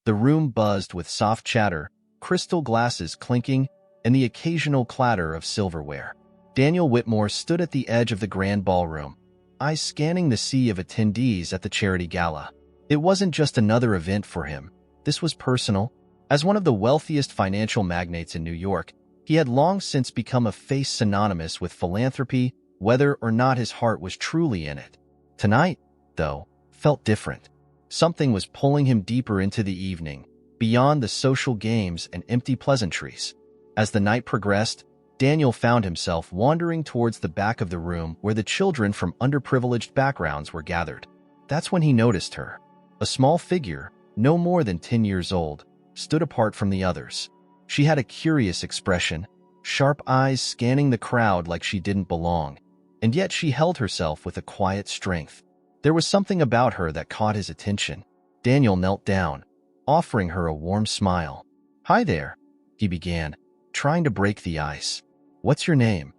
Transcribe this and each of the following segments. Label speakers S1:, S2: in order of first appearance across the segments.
S1: The room buzzed with soft chatter, crystal glasses clinking, and the occasional clatter of silverware. Daniel Whitmore stood at the edge of the grand ballroom, eyes scanning the sea of attendees at the charity gala. It wasn't just another event for him. This was personal. As one of the wealthiest financial magnates in New York, he had long since become a face synonymous with philanthropy, whether or not his heart was truly in it. Tonight, though, felt different. Something was pulling him deeper into the evening, beyond the social games and empty pleasantries. As the night progressed, Daniel found himself wandering towards the back of the room where the children from underprivileged backgrounds were gathered. That's when he noticed her. A small figure, no more than 10 years old, stood apart from the others. She had a curious expression, sharp eyes scanning the crowd like she didn't belong, and yet she held herself with a quiet strength. There was something about her that caught his attention. Daniel knelt down, offering her a warm smile. "Hi there," he began, trying to break the ice. "What's your name?"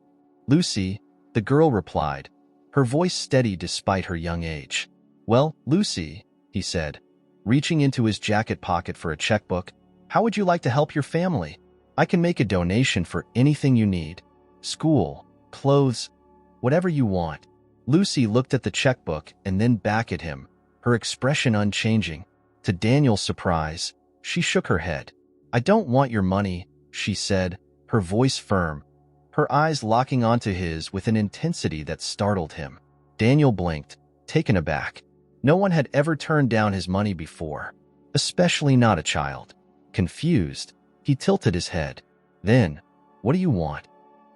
S1: "Lucy," the girl replied, her voice steady despite her young age. "Well, Lucy," he said, reaching into his jacket pocket for a checkbook, "how would you like to help your family? I can make a donation for anything you need. School, clothes, whatever you want." Lucy looked at the checkbook and then back at him, her expression unchanging. To Daniel's surprise, she shook her head. "I don't want your money," she said, her voice firm, her eyes locking onto his with an intensity that startled him. Daniel blinked, taken aback. No one had ever turned down his money before, especially not a child. Confused, he tilted his head. Then, "What do you want?"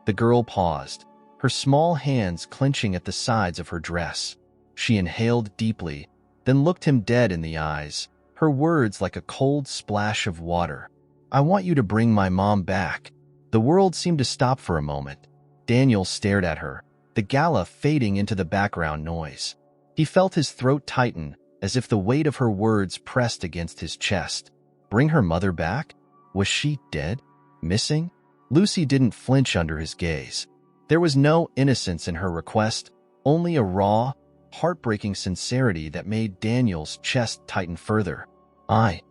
S1: The girl paused, her small hands clenching at the sides of her dress. She inhaled deeply, then looked him dead in the eyes, her words like a cold splash of water. "I want you to bring my mom back." The world seemed to stop for a moment. Daniel stared at her, the gala fading into the background noise. He felt his throat tighten, as if the weight of her words pressed against his chest. Bring her mother back? Was she dead? Missing? Lucy didn't flinch under his gaze. There was no innocence in her request, only a raw, heartbreaking sincerity that made Daniel's chest tighten further. I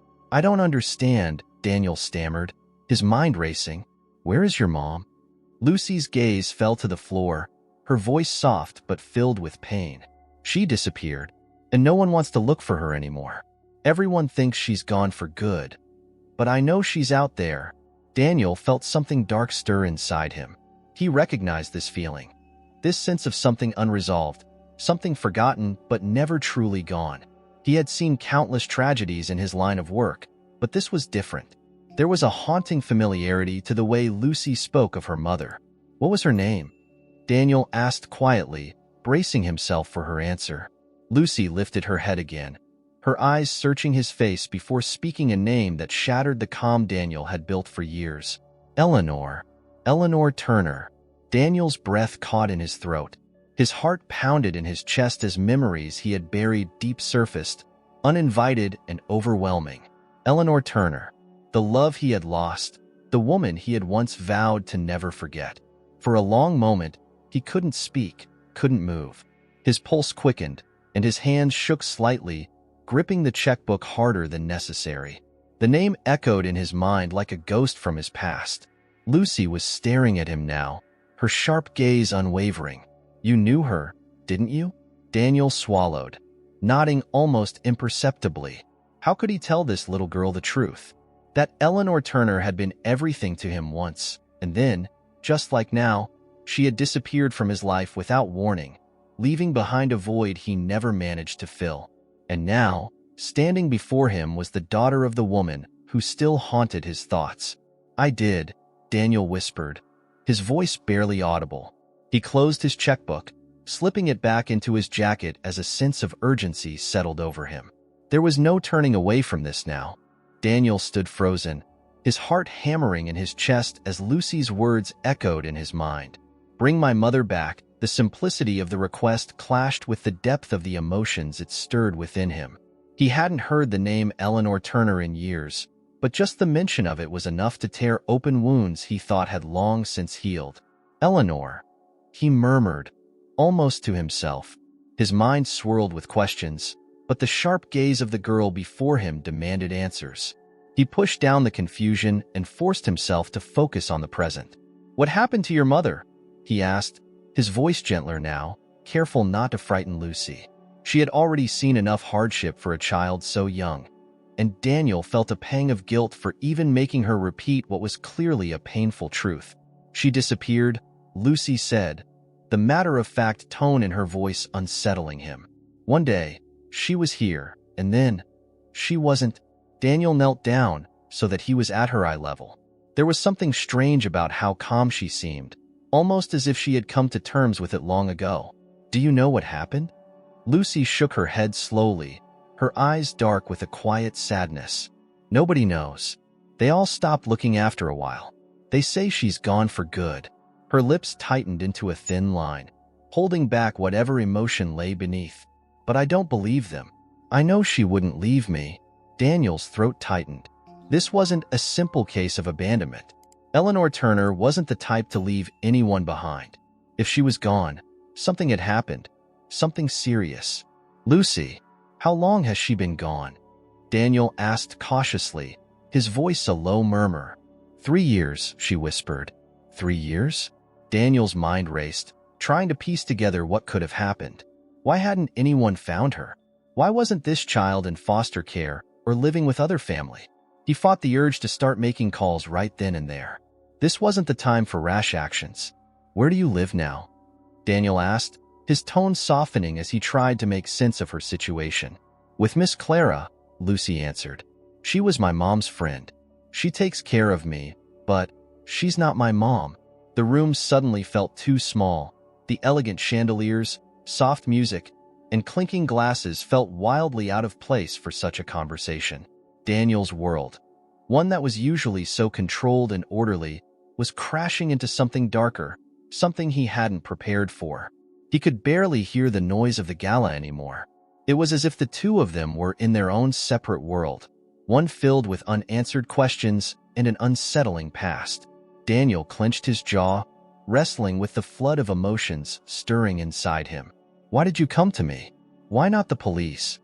S1: don't understand," Daniel stammered, his mind racing. "Where is your mom?" Lucy's gaze fell to the floor, her voice soft but filled with pain. "She disappeared, and no one wants to look for her anymore. Everyone thinks she's gone for good. But I know she's out there." Daniel felt something dark stir inside him. He recognized this feeling, this sense of something unresolved, something forgotten but never truly gone. He had seen countless tragedies in his line of work, but this was different. There was a haunting familiarity to the way Lucy spoke of her mother. "What was her name?" Daniel asked quietly, bracing himself for her answer. Lucy lifted her head again, her eyes searching his face before speaking a name that shattered the calm Daniel had built for years. "Eleanor. Eleanor Turner." Daniel's breath caught in his throat. His heart pounded in his chest as memories he had buried deep surfaced, uninvited and overwhelming. Eleanor Turner, the love he had lost, the woman he had once vowed to never forget. For a long moment, he couldn't speak, couldn't move. His pulse quickened, and his hands shook slightly, gripping the checkbook harder than necessary. The name echoed in his mind like a ghost from his past. Lucy was staring at him now, her sharp gaze unwavering. "You knew her, didn't you?" Daniel swallowed, nodding almost imperceptibly. How could he tell this little girl the truth? That Eleanor Turner had been everything to him once, and then, just like now, she had disappeared from his life without warning, leaving behind a void he never managed to fill. And now, standing before him was the daughter of the woman who still haunted his thoughts. "I did," Daniel whispered, his voice barely audible. He closed his checkbook, slipping it back into his jacket as a sense of urgency settled over him. There was no turning away from this now. Daniel stood frozen, his heart hammering in his chest as Lucy's words echoed in his mind. "Bring my mother back." The simplicity of the request clashed with the depth of the emotions it stirred within him. He hadn't heard the name Eleanor Turner in years, but just the mention of it was enough to tear open wounds he thought had long since healed. "Eleanor," he murmured, almost to himself. His mind swirled with questions. but the sharp gaze of the girl before him demanded answers. He pushed down the confusion and forced himself to focus on the present. "What happened to your mother?" he asked, his voice gentler now, careful not to frighten Lucy. She had already seen enough hardship for a child so young, and Daniel felt a pang of guilt for even making her repeat what was clearly a painful truth. "She disappeared," Lucy said, the matter-of-fact tone in her voice unsettling him. "One day, she was here, and then, she wasn't." Daniel knelt down so that he was at her eye level. There was something strange about how calm she seemed, almost as if she had come to terms with it long ago. "Do you know what happened?" Lucy shook her head slowly, her eyes dark with a quiet sadness. "Nobody knows. They all stopped looking after a while. They say she's gone for good." Her lips tightened into a thin line, holding back whatever emotion lay beneath. "But I don't believe them. I know she wouldn't leave me." Daniel's throat tightened. This wasn't a simple case of abandonment. Eleanor Turner wasn't the type to leave anyone behind. If she was gone, something had happened. Something serious. "Lucy, how long has she been gone?" Daniel asked cautiously, his voice a low murmur. 3 years, she whispered. 3 years? Daniel's mind raced, trying to piece together what could have happened. Why hadn't anyone found her? Why wasn't this child in foster care or living with other family? He fought the urge to start making calls right then and there. This wasn't the time for rash actions. "Where do you live now?" Daniel asked, his tone softening as he tried to make sense of her situation. "With Miss Clara," Lucy answered. "She was my mom's friend. She takes care of me, but she's not my mom." The room suddenly felt too small. The elegant chandeliers, soft music, and clinking glasses felt wildly out of place for such a conversation. Daniel's world, one that was usually so controlled and orderly, was crashing into something darker, something he hadn't prepared for. He could barely hear the noise of the gala anymore. It was as if the two of them were in their own separate world, one filled with unanswered questions and an unsettling past. Daniel clenched his jaw, wrestling with the flood of emotions stirring inside him. "Why did you come to me? Why not the police?"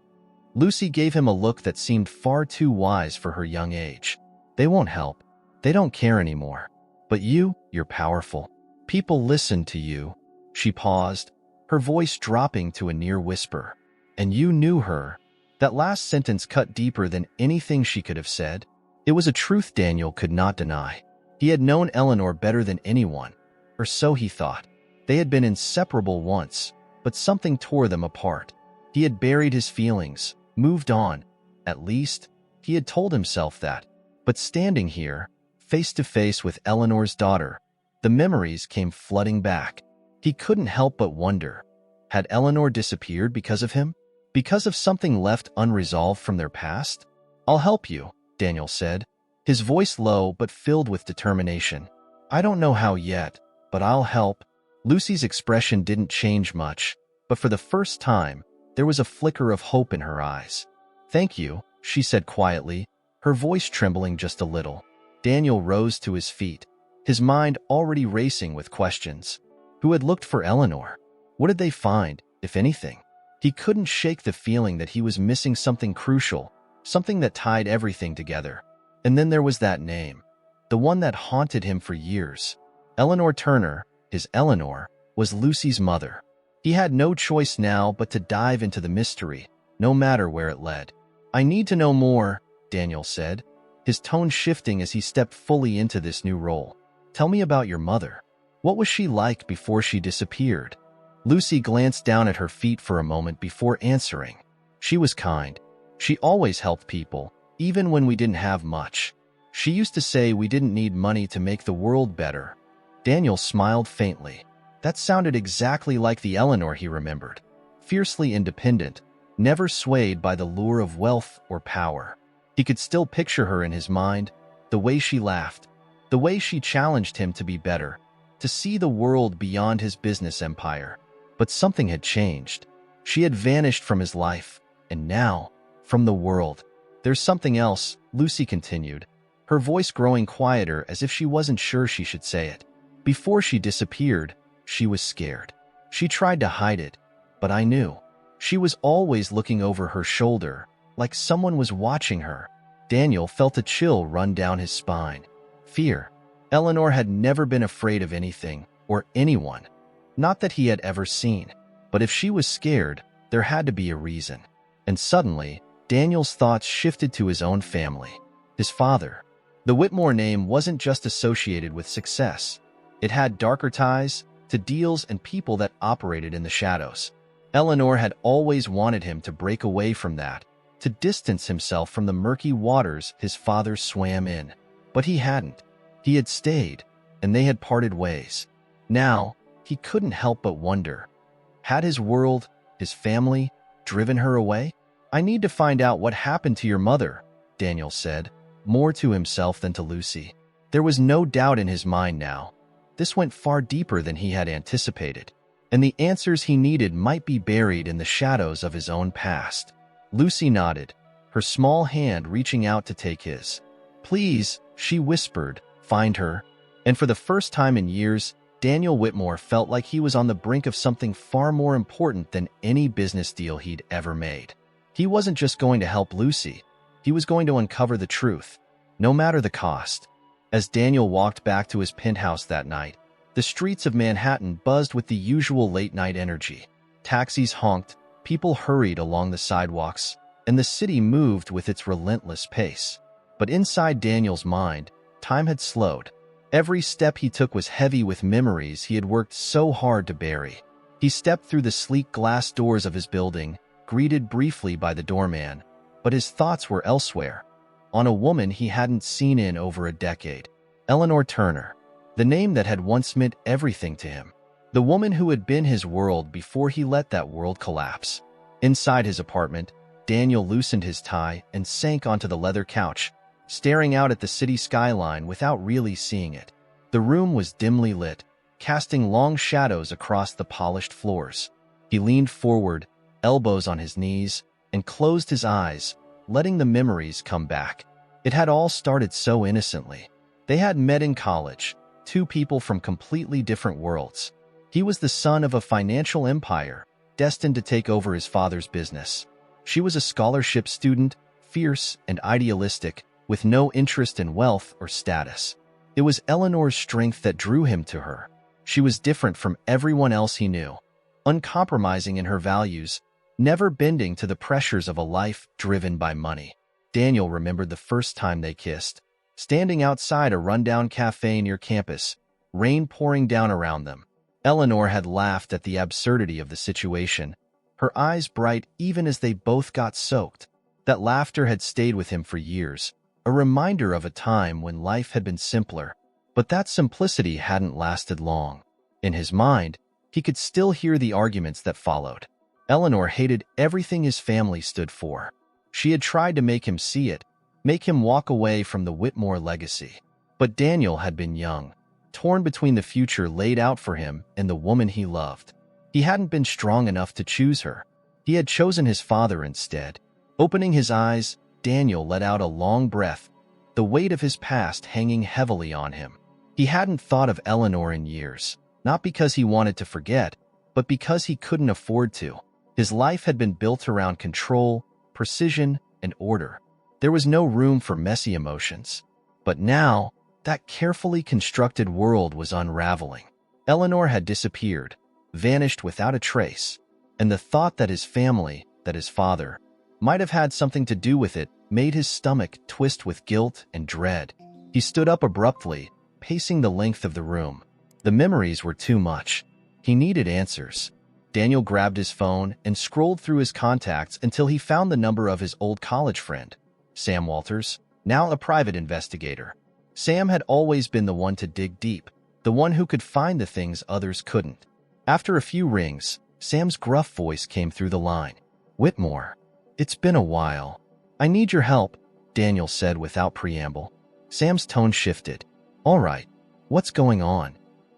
S1: Lucy gave him a look that seemed far too wise for her young age. "They won't help. They don't care anymore. But you're powerful. People listen to you." She paused, her voice dropping to a near whisper. "And you knew her." That last sentence cut deeper than anything she could have said. It was a truth Daniel could not deny. He had known Eleanor better than anyone, or so he thought. They had been inseparable once, but something tore them apart. He had buried his feelings, moved on. At least, he had told himself that. But standing here, face to face with Eleanor's daughter, the memories came flooding back. He couldn't help but wonder, had Eleanor disappeared because of him? Because of something left unresolved from their past? "I'll help you," Daniel said, his voice low but filled with determination. "I don't know how yet, but I'll help." Lucy's expression didn't change much, but for the first time, there was a flicker of hope in her eyes. "Thank you," she said quietly, her voice trembling just a little. Daniel rose to his feet, his mind already racing with questions. Who had looked for Eleanor? What did they find, if anything? He couldn't shake the feeling that he was missing something crucial, something that tied everything together. And then there was that name, the one that haunted him for years. Eleanor Turner, his Eleanor, was Lucy's mother. He had no choice now but to dive into the mystery, no matter where it led. "I need to know more," Daniel said, his tone shifting as he stepped fully into this new role. "Tell me about your mother. What was she like before she disappeared?" Lucy glanced down at her feet for a moment before answering. "She was kind. She always helped people, even when we didn't have much. She used to say we didn't need money to make the world better." Daniel smiled faintly. That sounded exactly like the Eleanor he remembered. Fiercely independent, never swayed by the lure of wealth or power. He could still picture her in his mind, the way she laughed, the way she challenged him to be better, to see the world beyond his business empire. But something had changed. She had vanished from his life, and now, from the world. "There's something else," Lucy continued, her voice growing quieter as if she wasn't sure she should say it. "Before she disappeared, she was scared. She tried to hide it, but I knew. She was always looking over her shoulder, like someone was watching her. Daniel felt a chill run down his spine. Fear. Eleanor had never been afraid of anything or anyone. Not that he had ever seen. But if she was scared, there had to be a reason. And suddenly, Daniel's thoughts shifted to his own family. His father. The Whitmore name wasn't just associated with success. It had darker ties to deals and people that operated in the shadows. Eleanor had always wanted him to break away from that, to distance himself from the murky waters his father swam in. But he hadn't. He had stayed, and they had parted ways. Now, he couldn't help but wonder. Had his world, his family, driven her away? "I need to find out what happened to your mother," Daniel said, more to himself than to Lucy. There was no doubt in his mind now. This went far deeper than he had anticipated, and the answers he needed might be buried in the shadows of his own past. Lucy nodded, her small hand reaching out to take his. "Please," she whispered, "find her." And for the first time in years, Daniel Whitmore felt like he was on the brink of something far more important than any business deal he'd ever made. He wasn't just going to help Lucy. He was going to uncover the truth, no matter the cost. As Daniel walked back to his penthouse that night, the streets of Manhattan buzzed with the usual late-night energy. Taxis honked, people hurried along the sidewalks, and the city moved with its relentless pace. But inside Daniel's mind, time had slowed. Every step he took was heavy with memories he had worked so hard to bury. He stepped through the sleek glass doors of his building, greeted briefly by the doorman, but his thoughts were elsewhere, on a woman he hadn't seen in over a decade. Eleanor Turner, the name that had once meant everything to him. The woman who had been his world before he let that world collapse. Inside his apartment, Daniel loosened his tie and sank onto the leather couch, staring out at the city skyline without really seeing it. The room was dimly lit, casting long shadows across the polished floors. He leaned forward, elbows on his knees, and closed his eyes, letting the memories come back. It had all started so innocently. They had met in college, two people from completely different worlds. He was the son of a financial empire, destined to take over his father's business. She was a scholarship student, fierce and idealistic, with no interest in wealth or status. It was Eleanor's strength that drew him to her. She was different from everyone else he knew, uncompromising in her values, never bending to the pressures of a life driven by money. Daniel remembered the first time they kissed, standing outside a rundown cafe near campus, rain pouring down around them. Eleanor had laughed at the absurdity of the situation, her eyes bright even as they both got soaked. That laughter had stayed with him for years, a reminder of a time when life had been simpler. But that simplicity hadn't lasted long. In his mind, he could still hear the arguments that followed. Eleanor hated everything his family stood for. She had tried to make him see it, make him walk away from the Whitmore legacy. But Daniel had been young, torn between the future laid out for him and the woman he loved. He hadn't been strong enough to choose her. He had chosen his father instead. Opening his eyes, Daniel let out a long breath, the weight of his past hanging heavily on him. He hadn't thought of Eleanor in years, not because he wanted to forget, but because he couldn't afford to. His life had been built around control, precision, and order. There was no room for messy emotions. But now, that carefully constructed world was unraveling. Eleanor had disappeared, vanished without a trace, and the thought that his family, that his father, might have had something to do with it made his stomach twist with guilt and dread. He stood up abruptly, pacing the length of the room. The memories were too much. He needed answers. Daniel grabbed his phone and scrolled through his contacts until he found the number of his old college friend, Sam Walters, now a private investigator. Sam had always been the one to dig deep, the one who could find the things others couldn't. After a few rings, Sam's gruff voice came through the line. "Whitmore, it's been a while. I need your help," Daniel said without preamble. Sam's tone shifted. "All right, what's going on?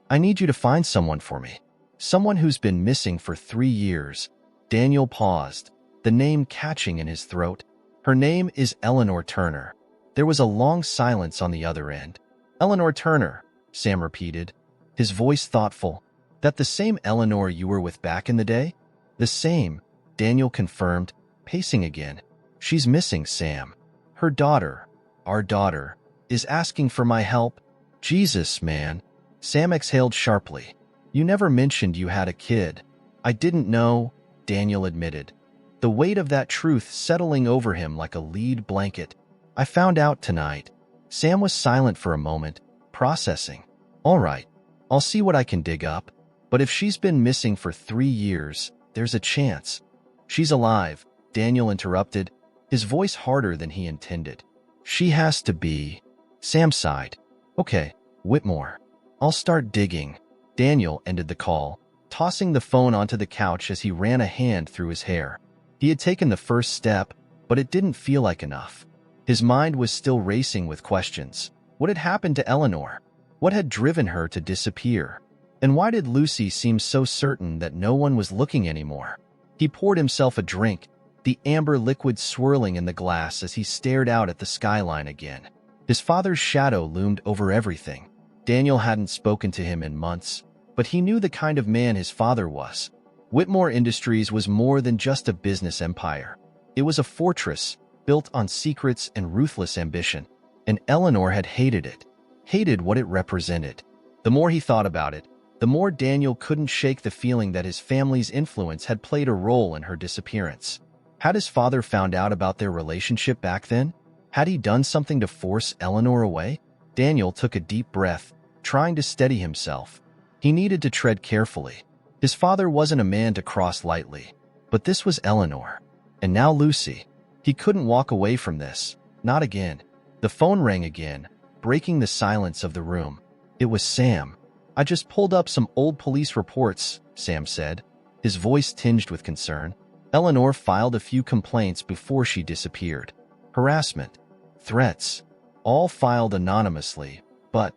S1: I need you to find someone for me. Someone who's been missing for 3 years." Daniel paused, the name catching in his throat. "Her name is Eleanor Turner." There was a long silence on the other end. "Eleanor Turner," Sam repeated, his voice thoughtful. "That the same Eleanor you were with back in the day?" "The same," Daniel confirmed, pacing again. She's missing, Sam. Her daughter, our daughter, is asking for my help. Jesus, man. Sam exhaled sharply. You never mentioned you had a kid. I didn't know, Daniel admitted, the weight of that truth settling over him like a lead blanket. I found out tonight. Sam was silent for a moment, processing. All right, I'll see what I can dig up. But if she's been missing for 3 years, there's a chance. She's alive, Daniel interrupted, his voice harder than he intended. She has to be. Sam sighed. Okay, Whitmore. I'll start digging. Daniel ended the call, tossing the phone onto the couch as he ran a hand through his hair. He had taken the first step, but it didn't feel like enough. His mind was still racing with questions. What had happened to Eleanor? What had driven her to disappear? And why did Lucy seem so certain that no one was looking anymore? He poured himself a drink, the amber liquid swirling in the glass as he stared out at the skyline again. His father's shadow loomed over everything. Daniel hadn't spoken to him in months, but he knew the kind of man his father was. Whitmore Industries was more than just a business empire. It was a fortress built on secrets and ruthless ambition, and Eleanor had hated it, hated what it represented. The more he thought about it, the more Daniel couldn't shake the feeling that his family's influence had played a role in her disappearance. Had his father found out about their relationship back then? Had he done something to force Eleanor away? Daniel took a deep breath, trying to steady himself. He needed to tread carefully. His father wasn't a man to cross lightly, but this was Eleanor. And now Lucy. He couldn't walk away from this. Not again. The phone rang again, breaking the silence of the room. It was Sam. I just pulled up some old police reports, Sam said, his voice tinged with concern. Eleanor filed a few complaints before she disappeared. Harassment, threats, all filed anonymously, but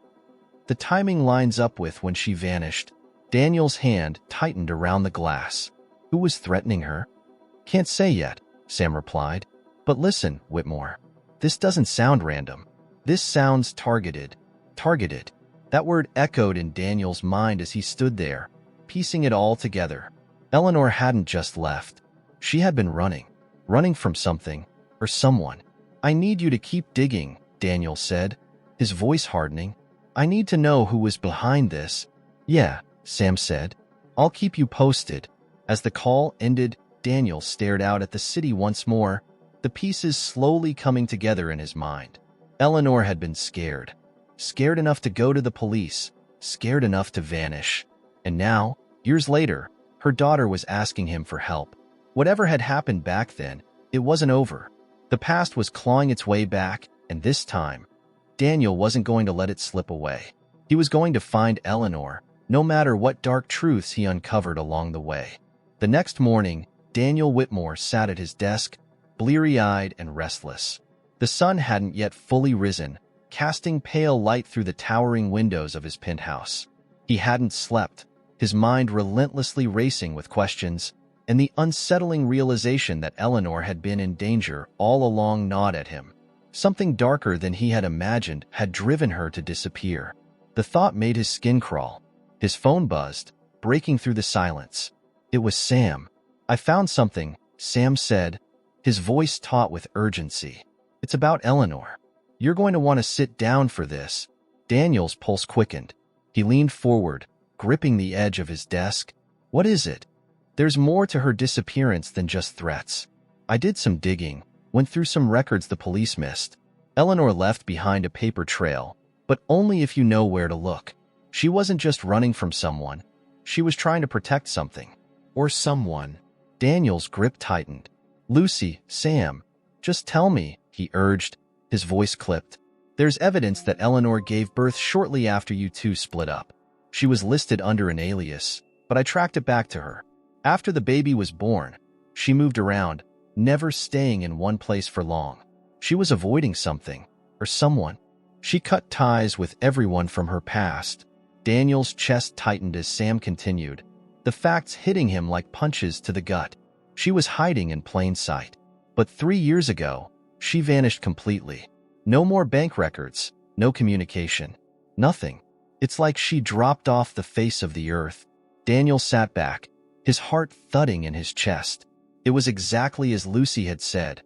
S1: the timing lines up with when she vanished. Daniel's hand tightened around the glass. Who was threatening her? Can't say yet, Sam replied. But listen, Whitmore, this doesn't sound random. This sounds targeted. Targeted. That word echoed in Daniel's mind as he stood there, piecing it all together. Eleanor hadn't just left. She had been running from something or someone. I need you to keep digging, Daniel said, his voice hardening. I need to know who was behind this. Yeah, Sam said. I'll keep you posted. As the call ended, Daniel stared out at the city once more, the pieces slowly coming together in his mind. Eleanor had been scared. Scared enough to go to the police, scared enough to vanish. And now, years later, her daughter was asking him for help. Whatever had happened back then, it wasn't over. The past was clawing its way back, and this time, Daniel wasn't going to let it slip away. He was going to find Eleanor, no matter what dark truths he uncovered along the way. The next morning, Daniel Whitmore sat at his desk, bleary-eyed and restless. The sun hadn't yet fully risen, casting pale light through the towering windows of his penthouse. He hadn't slept, his mind relentlessly racing with questions, and the unsettling realization that Eleanor had been in danger all along gnawed at him. Something darker than he had imagined had driven her to disappear. The thought made his skin crawl. His phone buzzed, breaking through the silence. It was Sam. I found something, Sam said, his voice taut with urgency. It's about Eleanor. You're going to want to sit down for this. Daniel's pulse quickened. He leaned forward, gripping the edge of his desk. What is it? There's more to her disappearance than just threats. I did some digging, went through some records the police missed. Eleanor left behind a paper trail, but only if you know where to look. She wasn't just running from someone. She was trying to protect something. Or someone. Daniel's grip tightened. Lucy, Sam, just tell me, he urged, his voice clipped. There's evidence that Eleanor gave birth shortly after you two split up. She was listed under an alias, but I tracked it back to her. After the baby was born, she moved around, never staying in one place for long. She was avoiding something, or someone. She cut ties with everyone from her past. Daniel's chest tightened as Sam continued, the facts hitting him like punches to the gut. She was hiding in plain sight. But 3 years ago, she vanished completely. No more bank records, no communication, nothing. It's like she dropped off the face of the earth. Daniel sat back, his heart thudding in his chest. It was exactly as Lucy had said.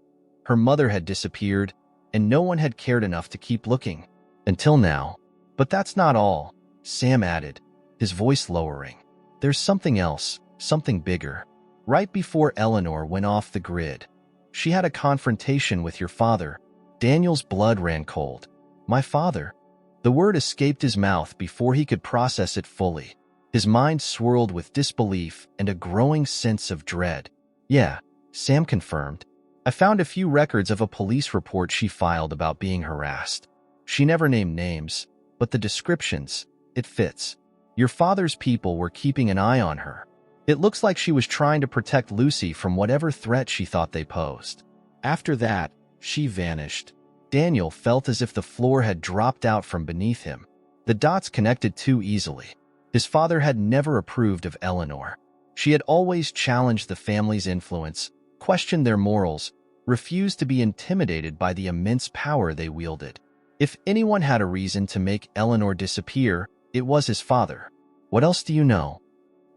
S1: Her mother had disappeared, and no one had cared enough to keep looking. Until now. But that's not all, Sam added, his voice lowering. There's something else, something bigger. Right before Eleanor went off the grid, she had a confrontation with your father. Daniel's blood ran cold. My father? The word escaped his mouth before he could process it fully. His mind swirled with disbelief and a growing sense of dread. Yeah, Sam confirmed. I found a few records of a police report she filed about being harassed. She never named names, but the descriptions, it fits. Your father's people were keeping an eye on her. It looks like she was trying to protect Lucy from whatever threat she thought they posed. After that, she vanished. Daniel felt as if the floor had dropped out from beneath him. The dots connected too easily. His father had never approved of Eleanor. She had always challenged the family's influence, questioned their morals, refused to be intimidated by the immense power they wielded. If anyone had a reason to make Eleanor disappear, it was his father. What else do you know?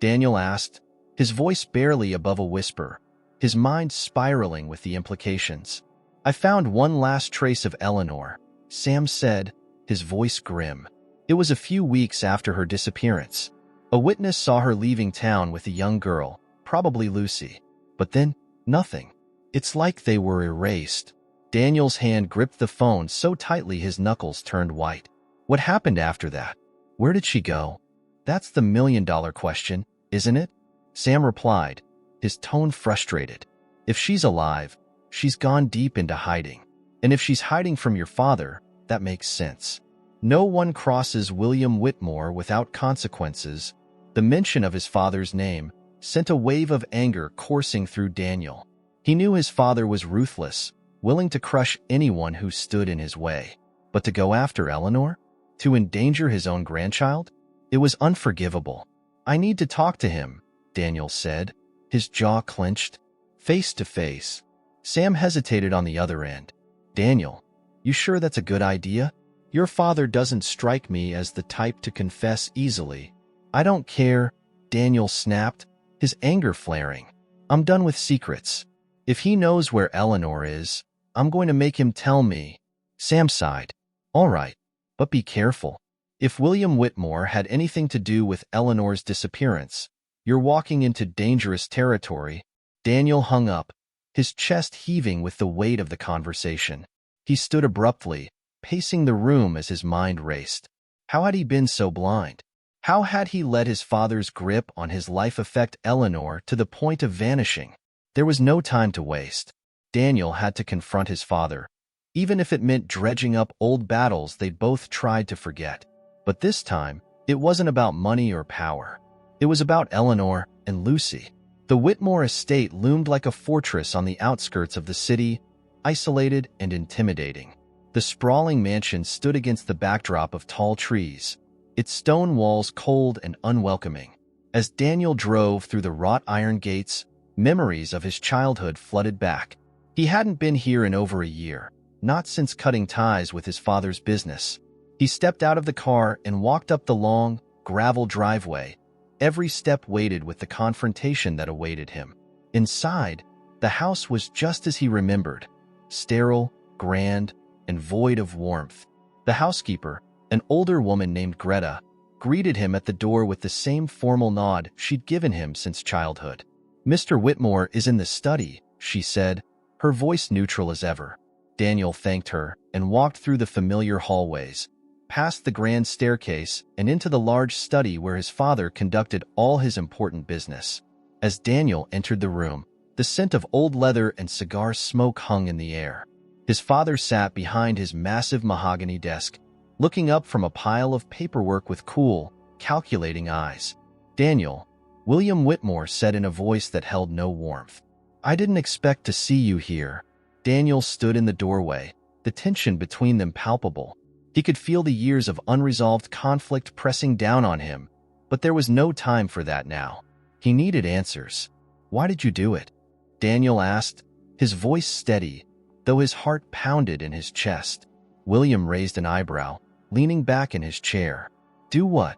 S1: Daniel asked, his voice barely above a whisper, his mind spiraling with the implications. I found one last trace of Eleanor, Sam said, his voice grim. It was a few weeks after her disappearance. A witness saw her leaving town with a young girl, probably Lucy. But then, nothing. It's like they were erased. Daniel's hand gripped the phone so tightly his knuckles turned white. What happened after that? Where did she go? That's the million-dollar question, isn't it? Sam replied, his tone frustrated. If she's alive, she's gone deep into hiding. And if she's hiding from your father, that makes sense. No one crosses William Whitmore without consequences. The mention of his father's name sent a wave of anger coursing through Daniel. He knew his father was ruthless, willing to crush anyone who stood in his way. But to go after Eleanor? To endanger his own grandchild? It was unforgivable. I need to talk to him, Daniel said, his jaw clenched. Face to face. Sam hesitated on the other end. Daniel, you sure that's a good idea? Your father doesn't strike me as the type to confess easily. I don't care, Daniel snapped, his anger flaring. I'm done with secrets. If he knows where Eleanor is, I'm going to make him tell me. Sam sighed. All right, but be careful. If William Whitmore had anything to do with Eleanor's disappearance, you're walking into dangerous territory. Daniel hung up, his chest heaving with the weight of the conversation. He stood abruptly, pacing the room as his mind raced. How had he been so blind? How had he let his father's grip on his life affect Eleanor to the point of vanishing? There was no time to waste. Daniel had to confront his father, even if it meant dredging up old battles they'd both tried to forget. But this time, it wasn't about money or power. It was about Eleanor and Lucy. The Whitmore estate loomed like a fortress on the outskirts of the city, isolated and intimidating. The sprawling mansion stood against the backdrop of tall trees, its stone walls cold and unwelcoming. As Daniel drove through the wrought iron gates, memories of his childhood flooded back. He hadn't been here in over a year, not since cutting ties with his father's business. He stepped out of the car and walked up the long, gravel driveway, every step weighted with the confrontation that awaited him. Inside, the house was just as he remembered, sterile, grand, and void of warmth. The housekeeper, an older woman named Greta, greeted him at the door with the same formal nod she'd given him since childhood. Mr. Whitmore is in the study, she said, her voice neutral as ever. Daniel thanked her and walked through the familiar hallways, past the grand staircase and into the large study where his father conducted all his important business. As Daniel entered the room, the scent of old leather and cigar smoke hung in the air. His father sat behind his massive mahogany desk, looking up from a pile of paperwork with cool, calculating eyes. Daniel, William Whitmore said in a voice that held no warmth. I didn't expect to see you here. Daniel stood in the doorway, the tension between them palpable. He could feel the years of unresolved conflict pressing down on him, but there was no time for that now. He needed answers. Why did you do it? Daniel asked, his voice steady, though his heart pounded in his chest. William raised an eyebrow, leaning back in his chair. Do what?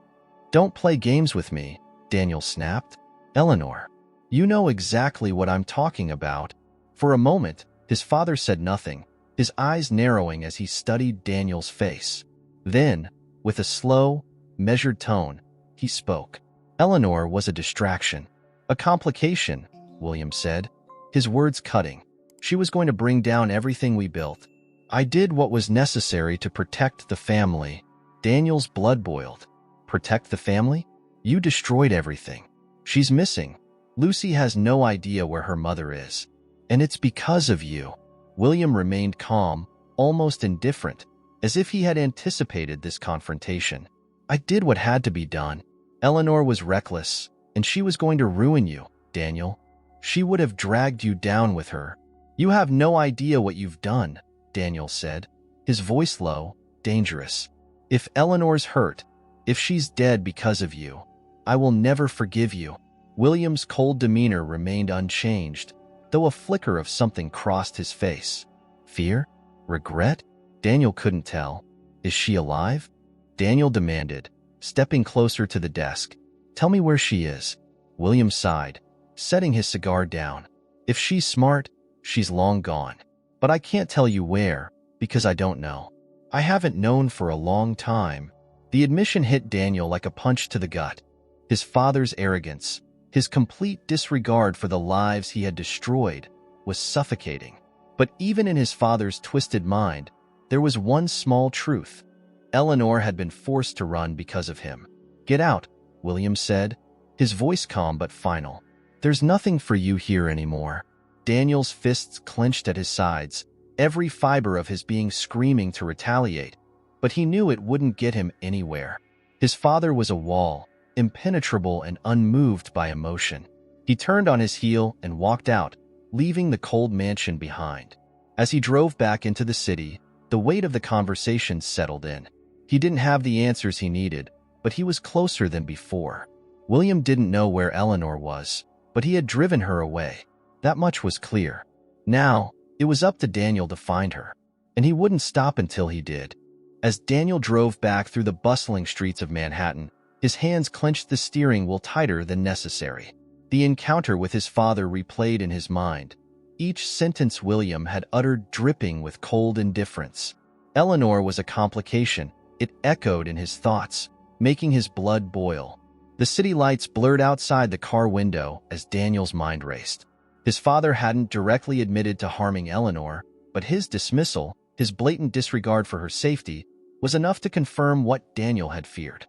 S1: Don't play games with me, Daniel snapped. Eleanor. You know exactly what I'm talking about. For a moment, his father said nothing, his eyes narrowing as he studied Daniel's face. Then, with a slow, measured tone, he spoke. Eleanor was a distraction. A complication, William said, his words cutting. She was going to bring down everything we built. I did what was necessary to protect the family. Daniel's blood boiled. Protect the family? You destroyed everything. She's missing. Lucy has no idea where her mother is. And it's because of you. William remained calm, almost indifferent, as if he had anticipated this confrontation. I did what had to be done. Eleanor was reckless, and she was going to ruin you, Daniel. She would have dragged you down with her. You have no idea what you've done, Daniel said, his voice low, dangerous. If Eleanor's hurt, if she's dead because of you, I will never forgive you. William's cold demeanor remained unchanged, though a flicker of something crossed his face. Fear? Regret? Daniel couldn't tell. Is she alive? Daniel demanded, stepping closer to the desk. Tell me where she is. William sighed, setting his cigar down. If she's smart, she's long gone. But I can't tell you where, because I don't know. I haven't known for a long time. The admission hit Daniel like a punch to the gut. His father's arrogance, his complete disregard for the lives he had destroyed, was suffocating. But even in his father's twisted mind, there was one small truth. Eleanor had been forced to run because of him. Get out, William said, his voice calm but final. There's nothing for you here anymore. Daniel's fists clenched at his sides, every fiber of his being screaming to retaliate, but he knew it wouldn't get him anywhere. His father was a wall, impenetrable and unmoved by emotion. He turned on his heel and walked out, leaving the cold mansion behind. As he drove back into the city, the weight of the conversation settled in. He didn't have the answers he needed, but he was closer than before. William didn't know where Eleanor was, but he had driven her away. That much was clear. Now, it was up to Daniel to find her, and he wouldn't stop until he did. As Daniel drove back through the bustling streets of Manhattan, his hands clenched the steering wheel tighter than necessary. The encounter with his father replayed in his mind, each sentence William had uttered dripping with cold indifference. Eleanor was a complication. It echoed in his thoughts, making his blood boil. The city lights blurred outside the car window as Daniel's mind raced. His father hadn't directly admitted to harming Eleanor, but his dismissal, his blatant disregard for her safety, was enough to confirm what Daniel had feared.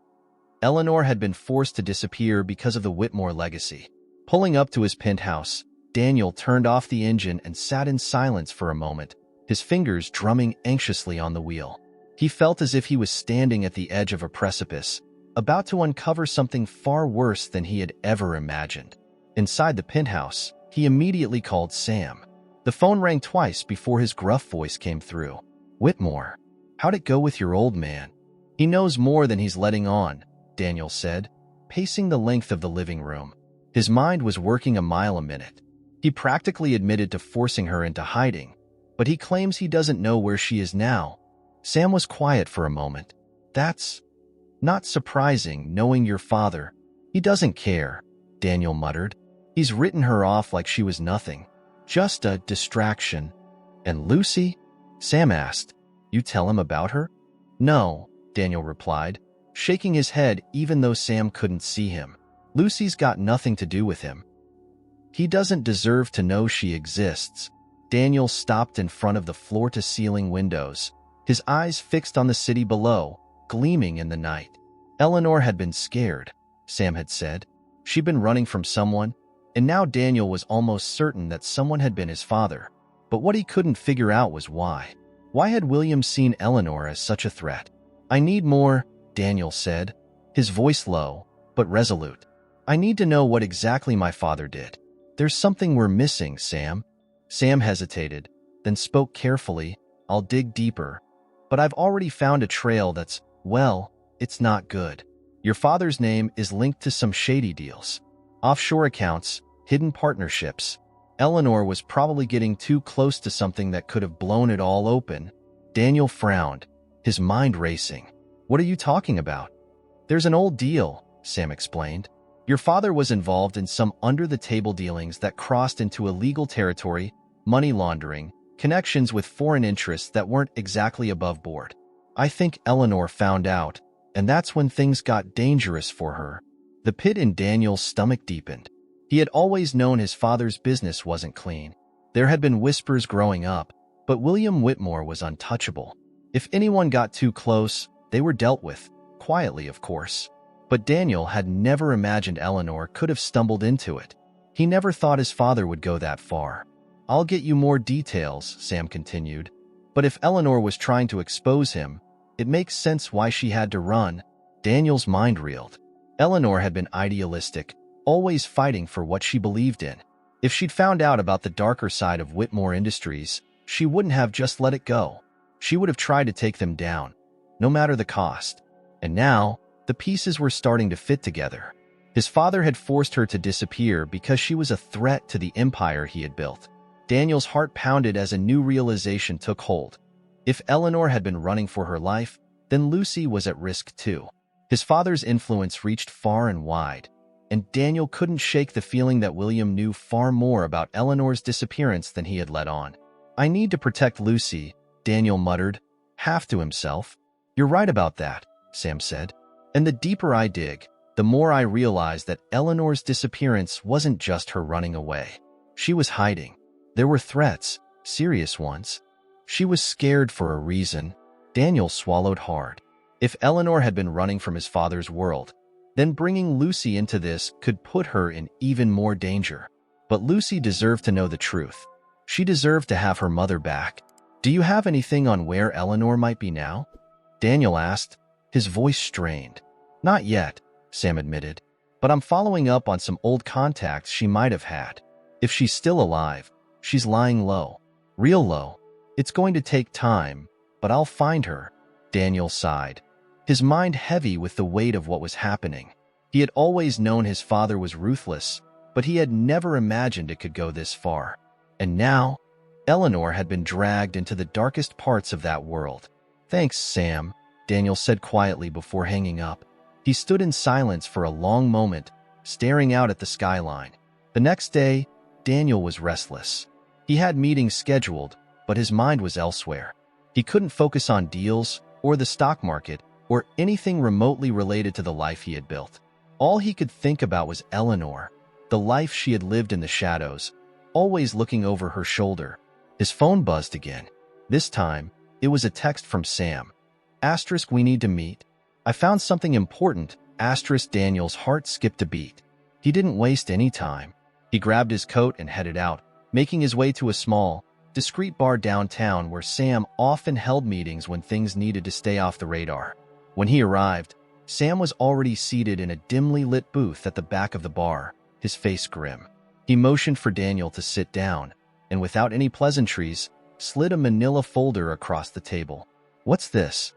S1: Eleanor had been forced to disappear because of the Whitmore legacy. Pulling up to his penthouse, Daniel turned off the engine and sat in silence for a moment, his fingers drumming anxiously on the wheel. He felt as if he was standing at the edge of a precipice, about to uncover something far worse than he had ever imagined. Inside the penthouse, he immediately called Sam. The phone rang twice before his gruff voice came through. Whitmore, how'd it go with your old man? He knows more than he's letting on, Daniel said, pacing the length of the living room. His mind was working a mile a minute. He practically admitted to forcing her into hiding, but he claims he doesn't know where she is now. Sam was quiet for a moment. That's not surprising, knowing your father. He doesn't care, Daniel muttered. He's written her off like she was nothing. Just a distraction. And Lucy? Sam asked. You tell him about her? No, Daniel replied, shaking his head even though Sam couldn't see him. Lucy's got nothing to do with him. He doesn't deserve to know she exists. Daniel stopped in front of the floor-to-ceiling windows, his eyes fixed on the city below, gleaming in the night. Eleanor had been scared, Sam had said. She'd been running from someone, and now Daniel was almost certain that someone had been his father. But what he couldn't figure out was why. Why had William seen Eleanor as such a threat? I need more, Daniel said, his voice low, but resolute. I need to know what exactly my father did. There's something we're missing, Sam. Sam hesitated, then spoke carefully. I'll dig deeper. But I've already found a trail that's, well, it's not good. Your father's name is linked to some shady deals. Offshore accounts, hidden partnerships. Eleanor was probably getting too close to something that could have blown it all open. Daniel frowned, his mind racing. What are you talking about? There's an old deal, Sam explained. Your father was involved in some under-the-table dealings that crossed into illegal territory, money laundering, connections with foreign interests that weren't exactly above board. I think Eleanor found out, and that's when things got dangerous for her. The pit in Daniel's stomach deepened. He had always known his father's business wasn't clean. There had been whispers growing up, but William Whitmore was untouchable. If anyone got too close, they were dealt with, quietly of course. But Daniel had never imagined Eleanor could have stumbled into it. He never thought his father would go that far. "I'll get you more details," Sam continued. But if Eleanor was trying to expose him, it makes sense why she had to run. Daniel's mind reeled. Eleanor had been idealistic, always fighting for what she believed in. If she'd found out about the darker side of Whitmore Industries, she wouldn't have just let it go. She would have tried to take them down, no matter the cost. And now, the pieces were starting to fit together. His father had forced her to disappear because she was a threat to the empire he had built. Daniel's heart pounded as a new realization took hold. If Eleanor had been running for her life, then Lucy was at risk too. His father's influence reached far and wide, and Daniel couldn't shake the feeling that William knew far more about Eleanor's disappearance than he had let on. "I need to protect Lucy," Daniel muttered, half to himself. "You're right about that," Sam said. "And the deeper I dig, the more I realize that Eleanor's disappearance wasn't just her running away. She was hiding. There were threats, serious ones. She was scared for a reason." Daniel swallowed hard. If Eleanor had been running from his father's world, then bringing Lucy into this could put her in even more danger. But Lucy deserved to know the truth. She deserved to have her mother back. "Do you have anything on where Eleanor might be now?" Daniel asked, his voice strained. "Not yet," Sam admitted, "but I'm following up on some old contacts she might have had. If she's still alive, she's lying low. Real low. It's going to take time, but I'll find her." Daniel sighed, his mind heavy with the weight of what was happening. He had always known his father was ruthless, but he had never imagined it could go this far. And now, Eleanor had been dragged into the darkest parts of that world. "Thanks, Sam," Daniel said quietly before hanging up. He stood in silence for a long moment, staring out at the skyline. The next day, Daniel was restless. He had meetings scheduled, but his mind was elsewhere. He couldn't focus on deals, or the stock market, or anything remotely related to the life he had built. All he could think about was Eleanor, the life she had lived in the shadows, always looking over her shoulder. His phone buzzed again. This time, it was a text from Sam. *, "We need to meet. I found something important." *, Daniel's heart skipped a beat. He didn't waste any time. He grabbed his coat and headed out, making his way to a small, discreet bar downtown where Sam often held meetings when things needed to stay off the radar. When he arrived, Sam was already seated in a dimly lit booth at the back of the bar, his face grim. He motioned for Daniel to sit down, and without any pleasantries, slid a manila folder across the table. "What's this?"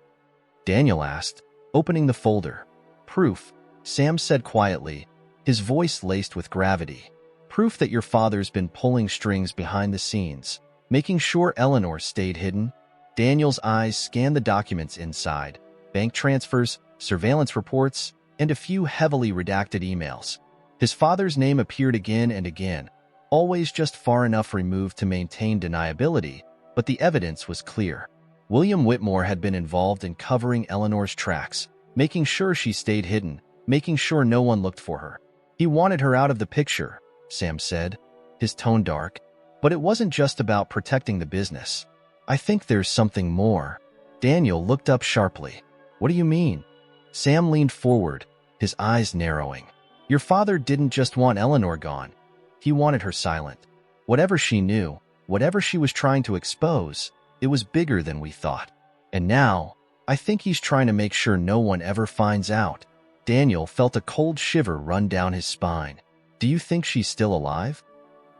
S1: Daniel asked, opening the folder. "Proof," Sam said quietly, his voice laced with gravity. "Proof that your father's been pulling strings behind the scenes, making sure Eleanor stayed hidden." Daniel's eyes scanned the documents inside: bank transfers, surveillance reports, and a few heavily redacted emails. His father's name appeared again and again, always just far enough removed to maintain deniability, but the evidence was clear. William Whitmore had been involved in covering Eleanor's tracks, making sure she stayed hidden, making sure no one looked for her. He wanted her out of the picture, Sam said, his tone dark. But it wasn't just about protecting the business. "I think there's something more." Daniel looked up sharply. "What do you mean?" Sam leaned forward, his eyes narrowing. "Your father didn't just want Eleanor gone. He wanted her silent. Whatever she knew, whatever she was trying to expose, it was bigger than we thought. And now, I think he's trying to make sure no one ever finds out." Daniel felt a cold shiver run down his spine. "Do you think she's still alive?"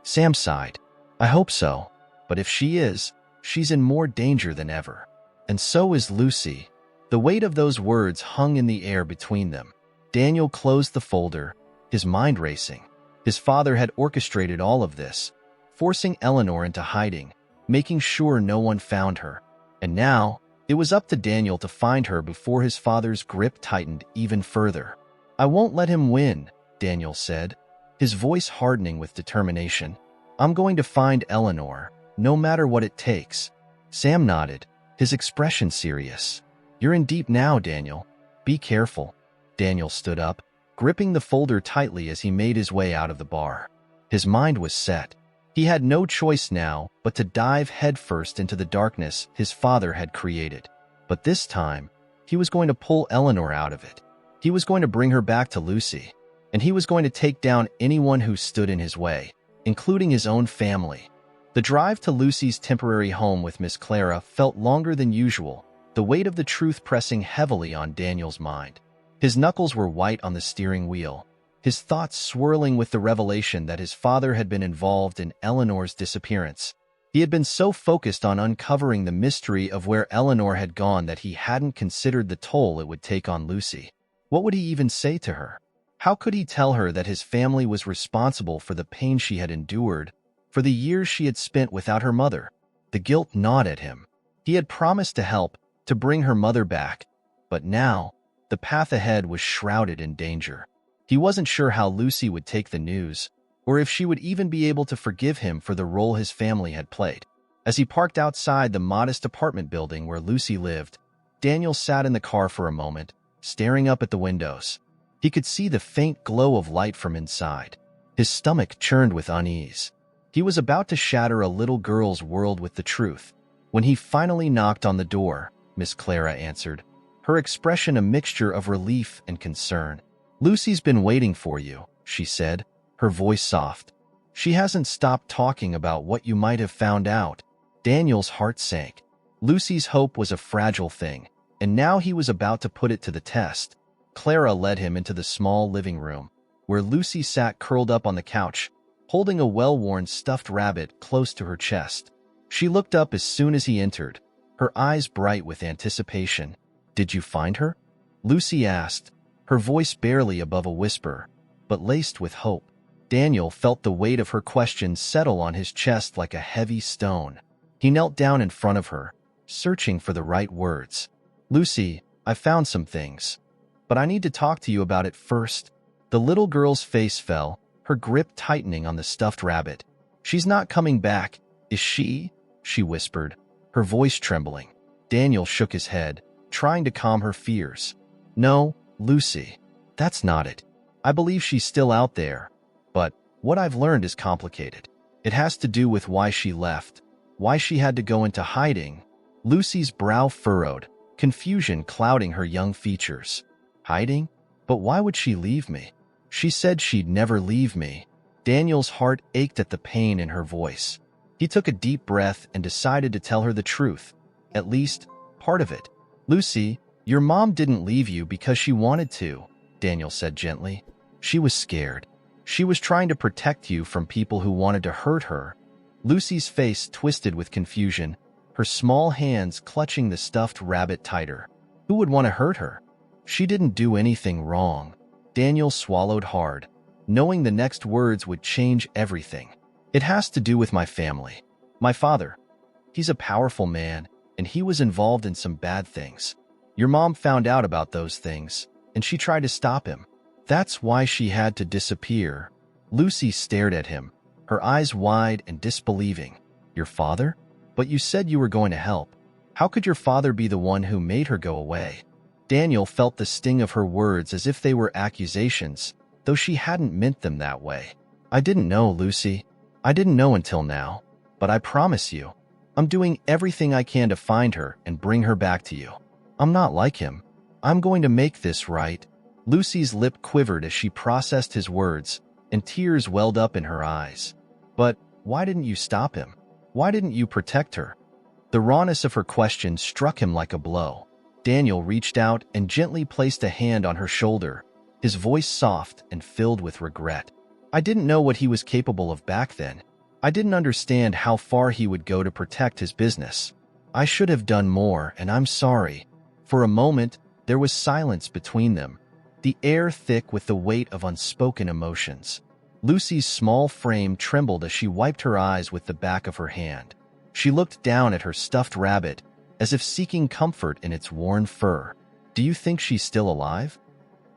S1: Sam sighed. "I hope so. But if she is, she's in more danger than ever. And so is Lucy." The weight of those words hung in the air between them. Daniel closed the folder, his mind racing. His father had orchestrated all of this, forcing Eleanor into hiding, making sure no one found her. And now, it was up to Daniel to find her before his father's grip tightened even further. "I won't let him win," Daniel said, his voice hardening with determination. I'm going to find Eleanor, no matter what it takes. Sam nodded, his expression serious. You're in deep now, Daniel. Be careful. Daniel stood up, gripping the folder tightly as he made his way out of the bar. His mind was set. He had no choice now but to dive headfirst into the darkness his father had created. But this time, he was going to pull Eleanor out of it. He was going to bring her back to Lucy, and he was going to take down anyone who stood in his way, including his own family. The drive to Lucy's temporary home with Miss Clara felt longer than usual, the weight of the truth pressing heavily on Daniel's mind. His knuckles were white on the steering wheel, his thoughts swirling with the revelation that his father had been involved in Eleanor's disappearance. He had been so focused on uncovering the mystery of where Eleanor had gone that he hadn't considered the toll it would take on Lucy. What would he even say to her? How could he tell her that his family was responsible for the pain she had endured, for the years she had spent without her mother? The guilt gnawed at him. He had promised to help, to bring her mother back, but now, the path ahead was shrouded in danger. He wasn't sure how Lucy would take the news, or if she would even be able to forgive him for the role his family had played. As he parked outside the modest apartment building where Lucy lived, Daniel sat in the car for a moment, staring up at the windows. He could see the faint glow of light from inside. His stomach churned with unease. He was about to shatter a little girl's world with the truth. When he finally knocked on the door, Miss Clara answered, her expression a mixture of relief and concern. Lucy's been waiting for you, she said, her voice soft. She hasn't stopped talking about what you might have found out. Daniel's heart sank. Lucy's hope was a fragile thing, and now he was about to put it to the test. Clara led him into the small living room, where Lucy sat curled up on the couch, holding a well-worn stuffed rabbit close to her chest. She looked up as soon as he entered, her eyes bright with anticipation. Did you find her? Lucy asked, her voice barely above a whisper, but laced with hope. Daniel felt the weight of her question settle on his chest like a heavy stone. He knelt down in front of her, searching for the right words. Lucy, I found some things, but I need to talk to you about it first. The little girl's face fell, her grip tightening on the stuffed rabbit. She's not coming back, is she? She whispered, her voice trembling. Daniel shook his head, trying to calm her fears. No, Lucy, that's not it. I believe she's still out there, but what I've learned is complicated. It has to do with why she left, why she had to go into hiding. Lucy's brow furrowed, confusion clouding her young features. Hiding? But why would she leave me? She said she'd never leave me. Daniel's heart ached at the pain in her voice. He took a deep breath and decided to tell her the truth, at least part of it. Lucy, your mom didn't leave you because she wanted to, Daniel said gently. She was scared. She was trying to protect you from people who wanted to hurt her. Lucy's face twisted with confusion, her small hands clutching the stuffed rabbit tighter. Who would want to hurt her? She didn't do anything wrong. Daniel swallowed hard, knowing the next words would change everything. It has to do with my family. My father. He's a powerful man, and he was involved in some bad things. Your mom found out about those things, and she tried to stop him. That's why she had to disappear. Lucy stared at him, her eyes wide and disbelieving. Your father? But you said you were going to help. How could your father be the one who made her go away? Daniel felt the sting of her words as if they were accusations, though she hadn't meant them that way. I didn't know, Lucy. I didn't know until now. But I promise you, I'm doing everything I can to find her and bring her back to you. I'm not like him. I'm going to make this right. Lucy's lip quivered as she processed his words, and tears welled up in her eyes. But why didn't you stop him? Why didn't you protect her? The rawness of her question struck him like a blow. Daniel reached out and gently placed a hand on her shoulder, his voice soft and filled with regret. I didn't know what he was capable of back then. I didn't understand how far he would go to protect his business. I should have done more, and I'm sorry. For a moment, there was silence between them, the air thick with the weight of unspoken emotions. Lucy's small frame trembled as she wiped her eyes with the back of her hand. She looked down at her stuffed rabbit, as if seeking comfort in its worn fur. Do you think she's still alive?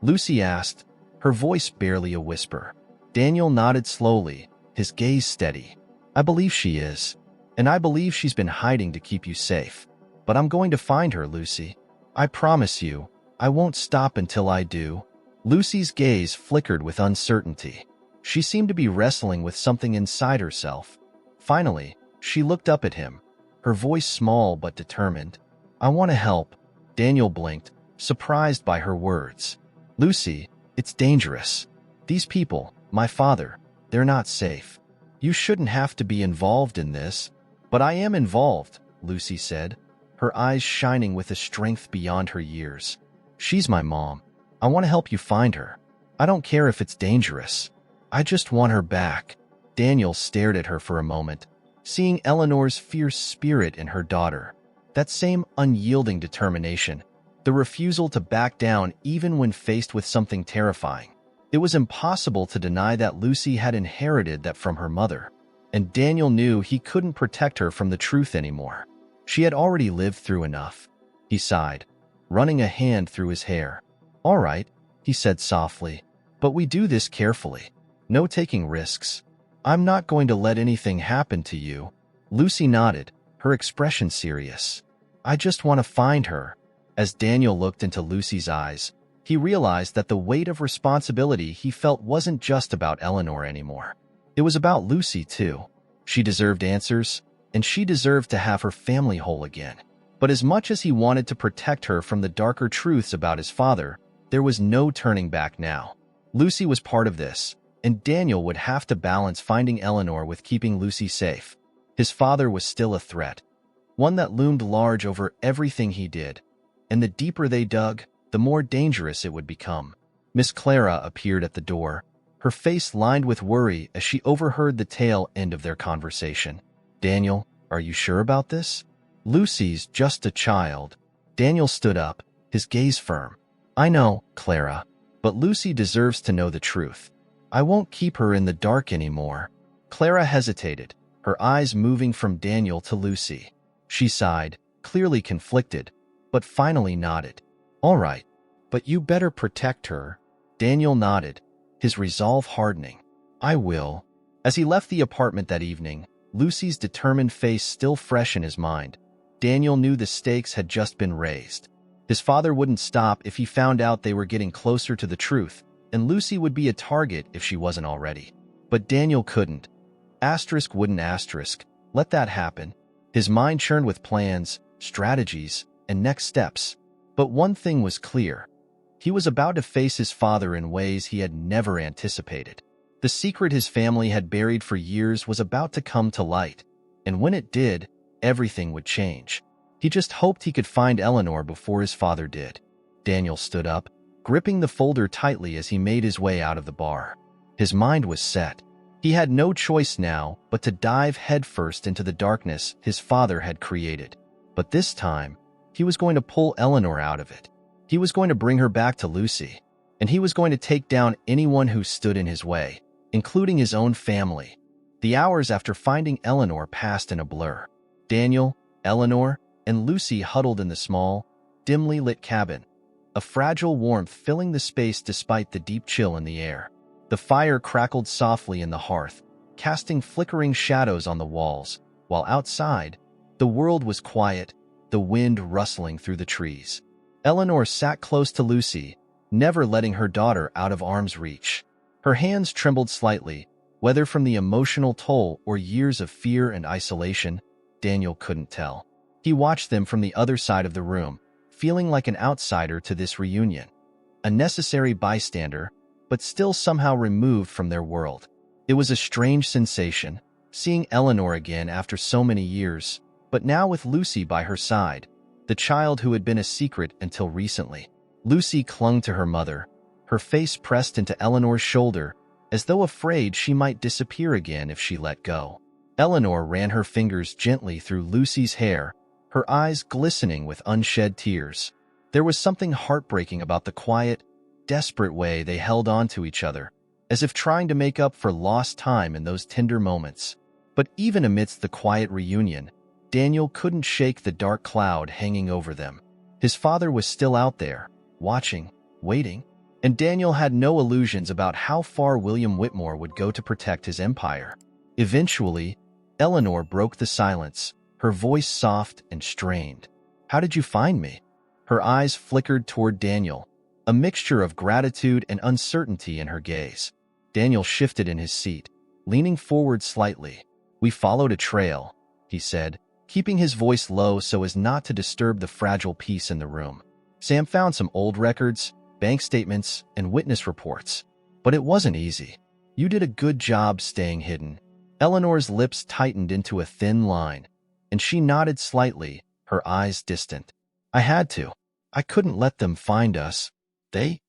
S1: Lucy asked, her voice barely a whisper. Daniel nodded slowly, his gaze steady. I believe she is, and I believe she's been hiding to keep you safe. But I'm going to find her, Lucy. I promise you, I won't stop until I do. Lucy's gaze flickered with uncertainty. She seemed to be wrestling with something inside herself. Finally, she looked up at him, her voice small but determined. I want to help. Daniel blinked, surprised by her words. Lucy, it's dangerous. These people, my father, they're not safe. You shouldn't have to be involved in this. But I am involved, Lucy said, her eyes shining with a strength beyond her years. She's my mom. I want to help you find her. I don't care if it's dangerous. I just want her back. Daniel stared at her for a moment, seeing Eleanor's fierce spirit in her daughter. That same unyielding determination, the refusal to back down even when faced with something terrifying. It was impossible to deny that Lucy had inherited that from her mother, and Daniel knew he couldn't protect her from the truth anymore. She had already lived through enough. He sighed, running a hand through his hair. All right, he said softly, but we do this carefully. No taking risks. I'm not going to let anything happen to you. Lucy nodded, her expression serious. I just want to find her. As Daniel looked into Lucy's eyes, he realized that the weight of responsibility he felt wasn't just about Eleanor anymore. It was about Lucy, too. She deserved answers, and she deserved to have her family whole again. But as much as he wanted to protect her from the darker truths about his father, there was no turning back now. Lucy was part of this, and Daniel would have to balance finding Eleanor with keeping Lucy safe. His father was still a threat, one that loomed large over everything he did, and the deeper they dug, the more dangerous it would become. Miss Clara appeared at the door, her face lined with worry as she overheard the tail end of their conversation. Daniel, are you sure about this? Lucy's just a child. Daniel stood up, his gaze firm. I know, Clara, but Lucy deserves to know the truth. I won't keep her in the dark anymore. Clara hesitated, her eyes moving from Daniel to Lucy. She sighed, clearly conflicted, but finally nodded. All right, but you better protect her. Daniel nodded, his resolve hardening. I will. As he left the apartment that evening, Lucy's determined face still fresh in his mind, Daniel knew the stakes had just been raised. His father wouldn't stop if he found out they were getting closer to the truth, and Lucy would be a target if she wasn't already. But Daniel couldn't. Wouldn't let that happen. His mind churned with plans, strategies, and next steps. But one thing was clear. He was about to face his father in ways he had never anticipated. The secret his family had buried for years was about to come to light, and when it did, everything would change. He just hoped he could find Eleanor before his father did. Daniel stood up, gripping the folder tightly as he made his way out of the bar. His mind was set. He had no choice now but to dive headfirst into the darkness his father had created. But this time, he was going to pull Eleanor out of it. He was going to bring her back to Lucy, and he was going to take down anyone who stood in his way, including his own family. The hours after finding Eleanor passed in a blur. Daniel, Eleanor, and Lucy huddled in the small, dimly lit cabin, a fragile warmth filling the space despite the deep chill in the air. The fire crackled softly in the hearth, casting flickering shadows on the walls, while outside, the world was quiet, the wind rustling through the trees. Eleanor sat close to Lucy, never letting her daughter out of arm's reach. Her hands trembled slightly, whether from the emotional toll or years of fear and isolation, Daniel couldn't tell. He watched them from the other side of the room, feeling like an outsider to this reunion. A necessary bystander, but still somehow removed from their world. It was a strange sensation, seeing Eleanor again after so many years, but now with Lucy by her side, the child who had been a secret until recently. Lucy clung to her mother, her face pressed into Eleanor's shoulder, as though afraid she might disappear again if she let go. Eleanor ran her fingers gently through Lucy's hair, her eyes glistening with unshed tears. There was something heartbreaking about the quiet, desperate way they held on to each other, as if trying to make up for lost time in those tender moments. But even amidst the quiet reunion, Daniel couldn't shake the dark cloud hanging over them. His father was still out there, watching, waiting, and Daniel had no illusions about how far William Whitmore would go to protect his empire. Eventually, Eleanor broke the silence, her voice soft and strained. "How did you find me?" Her eyes flickered toward Daniel, a mixture of gratitude and uncertainty in her gaze. Daniel shifted in his seat, leaning forward slightly. "We followed a trail," he said, keeping his voice low so as not to disturb the fragile peace in the room. "Sam found some old records, bank statements, and witness reports. But it wasn't easy. You did a good job staying hidden." Eleanor's lips tightened into a thin line, and she nodded slightly, her eyes distant. "I had to. I couldn't let them find us." "They?"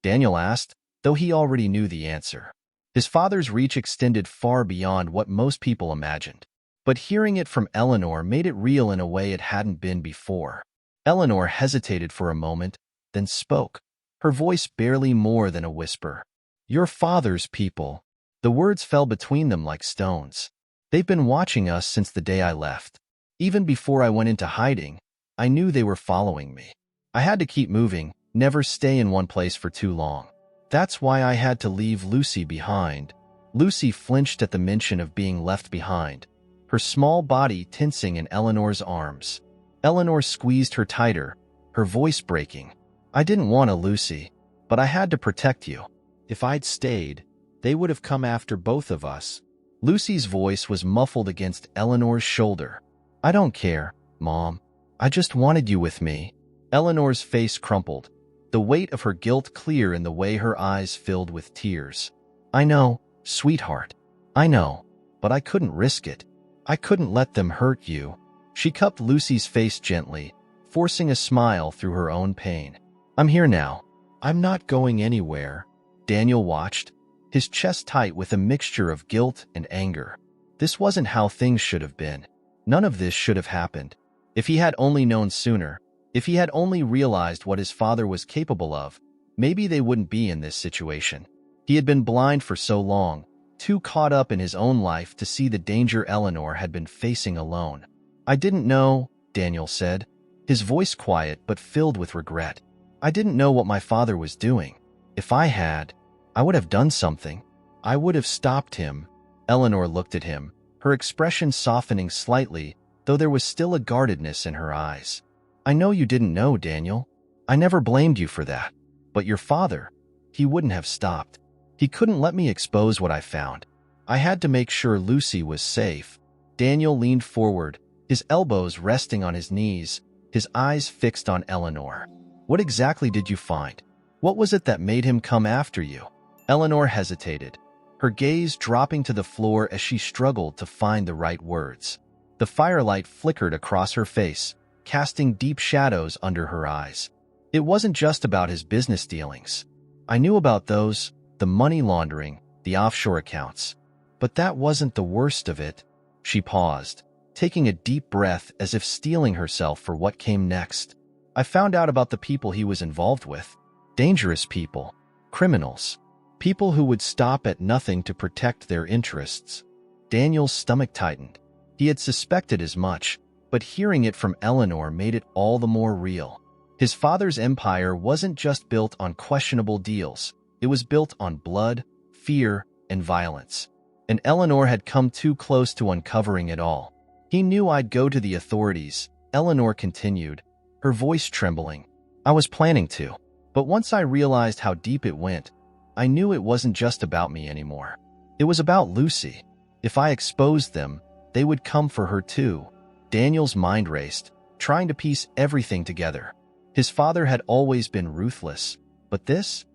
S1: Daniel asked, though he already knew the answer. His father's reach extended far beyond what most people imagined. But hearing it from Eleanor made it real in a way it hadn't been before. Eleanor hesitated for a moment, then spoke, her voice barely more than a whisper. "Your father's people." The words fell between them like stones. "They've been watching us since the day I left. Even before I went into hiding, I knew they were following me. I had to keep moving, never stay in one place for too long. That's why I had to leave Lucy behind." Lucy flinched at the mention of being left behind, her small body tensing in Eleanor's arms. Eleanor squeezed her tighter, her voice breaking. "I didn't want a Lucy, but I had to protect you. If I'd stayed, they would have come after both of us." Lucy's voice was muffled against Eleanor's shoulder. "I don't care, Mom. I just wanted you with me." Eleanor's face crumpled, the weight of her guilt clear in the way her eyes filled with tears. "I know, sweetheart. I know, but I couldn't risk it. I couldn't let them hurt you." She cupped Lucy's face gently, forcing a smile through her own pain. "I'm here now. I'm not going anywhere." Daniel watched, his chest tight with a mixture of guilt and anger. This wasn't how things should have been. None of this should have happened. If he had only known sooner, if he had only realized what his father was capable of, maybe they wouldn't be in this situation. He had been blind for so long, too caught up in his own life to see the danger Eleanor had been facing alone. "I didn't know," Daniel said, his voice quiet but filled with regret. "I didn't know what my father was doing. If I had, I would have done something. I would have stopped him." Eleanor looked at him, her expression softening slightly, though there was still a guardedness in her eyes. "I know you didn't know, Daniel. I never blamed you for that. But your father, he wouldn't have stopped. He couldn't let me expose what I found. I had to make sure Lucy was safe." Daniel leaned forward, his elbows resting on his knees, his eyes fixed on Eleanor. "What exactly did you find? What was it that made him come after you?" Eleanor hesitated, her gaze dropping to the floor as she struggled to find the right words. The firelight flickered across her face, casting deep shadows under her eyes. "It wasn't just about his business dealings. I knew about those, the money laundering, the offshore accounts. But that wasn't the worst of it." She paused, taking a deep breath as if steeling herself for what came next. "I found out about the people he was involved with. Dangerous people, criminals, people who would stop at nothing to protect their interests." Daniel's stomach tightened. He had suspected as much, but hearing it from Eleanor made it all the more real. His father's empire wasn't just built on questionable deals. It was built on blood, fear, and violence. And Eleanor had come too close to uncovering it all. "He knew I'd go to the authorities," Eleanor continued, her voice trembling. "I was planning to. But once I realized how deep it went, I knew it wasn't just about me anymore. It was about Lucy. If I exposed them, they would come for her too." Daniel's mind raced, trying to piece everything together. His father had always been ruthless, but this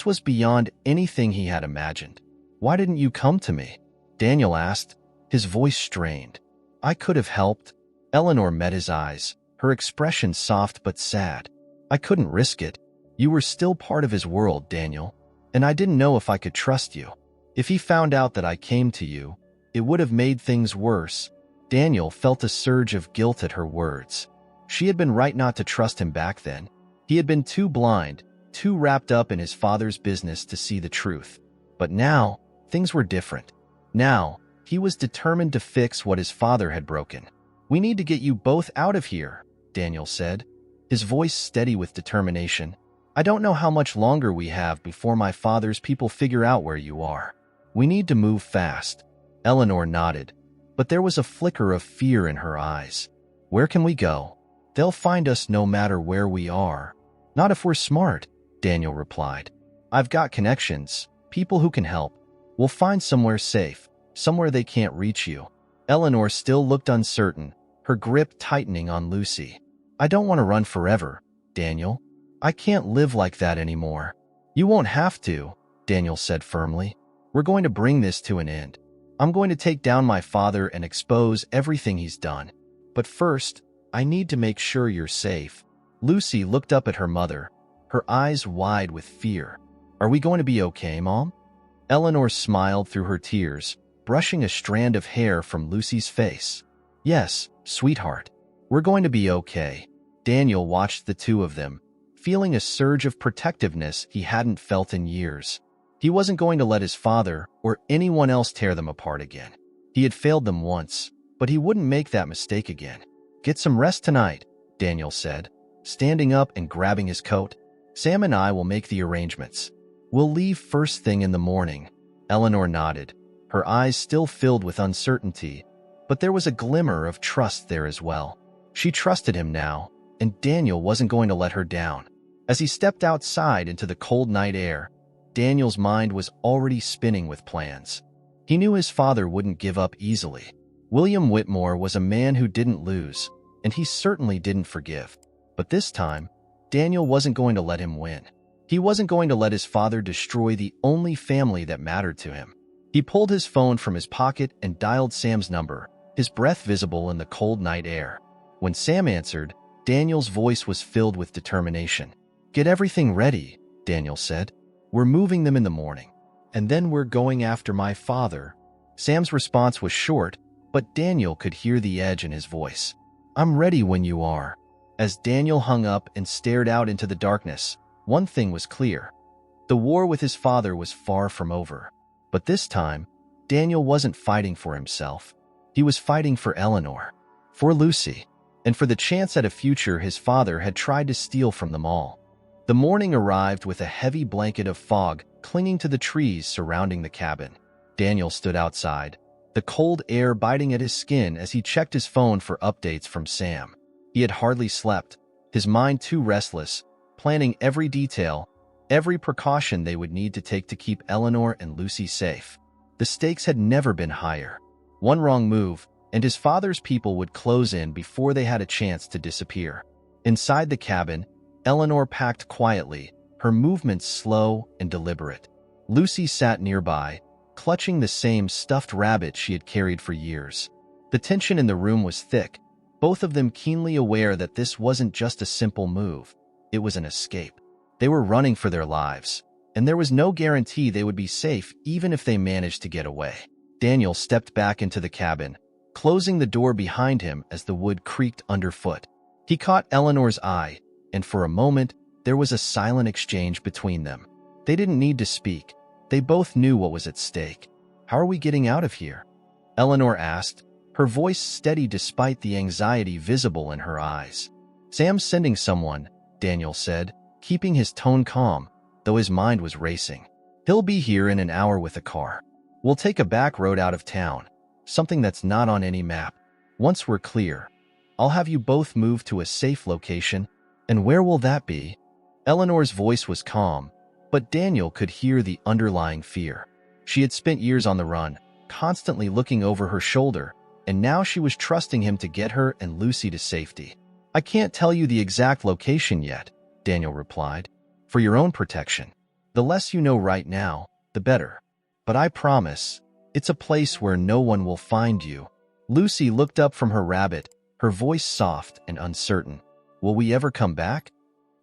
S1: was beyond anything he had imagined. "Why didn't you come to me?" Daniel asked, his voice strained. "I could have helped." Eleanor met his eyes, her expression soft but sad. "I couldn't risk it. You were still part of his world, Daniel, and I didn't know if I could trust you. If he found out that I came to you, it would have made things worse." Daniel felt a surge of guilt at her words. She had been right not to trust him back then. He had been too blind, too wrapped up in his father's business to see the truth. But now, things were different. Now, he was determined to fix what his father had broken. "We need to get you both out of here," Daniel said, his voice steady with determination. I don't know how much longer we have before my father's people figure out where you are. We need to move fast. Eleanor nodded, but there was a flicker of fear in her eyes. Where can we go? They'll find us no matter where we are. Not if we're smart, Daniel replied. I've got connections, people who can help. We'll find somewhere safe, somewhere they can't reach you. Eleanor still looked uncertain, her grip tightening on Lucy. I don't want to run forever, Daniel. I can't live like that anymore. You won't have to, Daniel said firmly. We're going to bring this to an end. I'm going to take down my father and expose everything he's done. But first, I need to make sure you're safe. Lucy looked up at her mother, her eyes wide with fear. Are we going to be okay, Mom? Eleanor smiled through her tears, brushing a strand of hair from Lucy's face. Yes, sweetheart. We're going to be okay. Daniel watched the two of them, feeling a surge of protectiveness he hadn't felt in years. He wasn't going to let his father or anyone else tear them apart again. He had failed them once, but he wouldn't make that mistake again. Get some rest tonight, Daniel said, standing up and grabbing his coat. Sam and I will make the arrangements. We'll leave first thing in the morning. Eleanor nodded, her eyes still filled with uncertainty, but there was a glimmer of trust there as well. She trusted him now, and Daniel wasn't going to let her down. As he stepped outside into the cold night air, Daniel's mind was already spinning with plans. He knew his father wouldn't give up easily. William Whitmore was a man who didn't lose, and he certainly didn't forgive. But this time, Daniel wasn't going to let him win. He wasn't going to let his father destroy the only family that mattered to him. He pulled his phone from his pocket and dialed Sam's number, his breath visible in the cold night air. When Sam answered, Daniel's voice was filled with determination. Get everything ready, Daniel said. We're moving them in the morning, and then we're going after my father. Sam's response was short, but Daniel could hear the edge in his voice. I'm ready when you are. As Daniel hung up and stared out into the darkness, one thing was clear. The war with his father was far from over. But this time, Daniel wasn't fighting for himself. He was fighting for Eleanor, for Lucy, and for the chance at a future his father had tried to steal from them all. The morning arrived with a heavy blanket of fog clinging to the trees surrounding the cabin. Daniel stood outside, the cold air biting at his skin as he checked his phone for updates from Sam. He had hardly slept, his mind too restless, planning every detail, every precaution they would need to take to keep Eleanor and Lucy safe. The stakes had never been higher. One wrong move, and his father's people would close in before they had a chance to disappear. Inside the cabin, Eleanor packed quietly, her movements slow and deliberate. Lucy sat nearby, clutching the same stuffed rabbit she had carried for years. The tension in the room was thick, both of them keenly aware that this wasn't just a simple move. It was an escape. They were running for their lives, and there was no guarantee they would be safe even if they managed to get away. Daniel stepped back into the cabin, closing the door behind him as the wood creaked underfoot. He caught Eleanor's eye, and for a moment, there was a silent exchange between them. They didn't need to speak. They both knew what was at stake. How are we getting out of here? Eleanor asked, her voice steady despite the anxiety visible in her eyes. Sam's sending someone, Daniel said, keeping his tone calm, though his mind was racing. He'll be here in an hour with a car. We'll take a back road out of town, something that's not on any map. Once we're clear, I'll have you both move to a safe location. And where will that be? Eleanor's voice was calm, but Daniel could hear the underlying fear. She had spent years on the run, constantly looking over her shoulder, and now she was trusting him to get her and Lucy to safety. I can't tell you the exact location yet, Daniel replied. For your own protection. The less you know right now, the better. But I promise, it's a place where no one will find you. Lucy looked up from her rabbit, her voice soft and uncertain. Will we ever come back?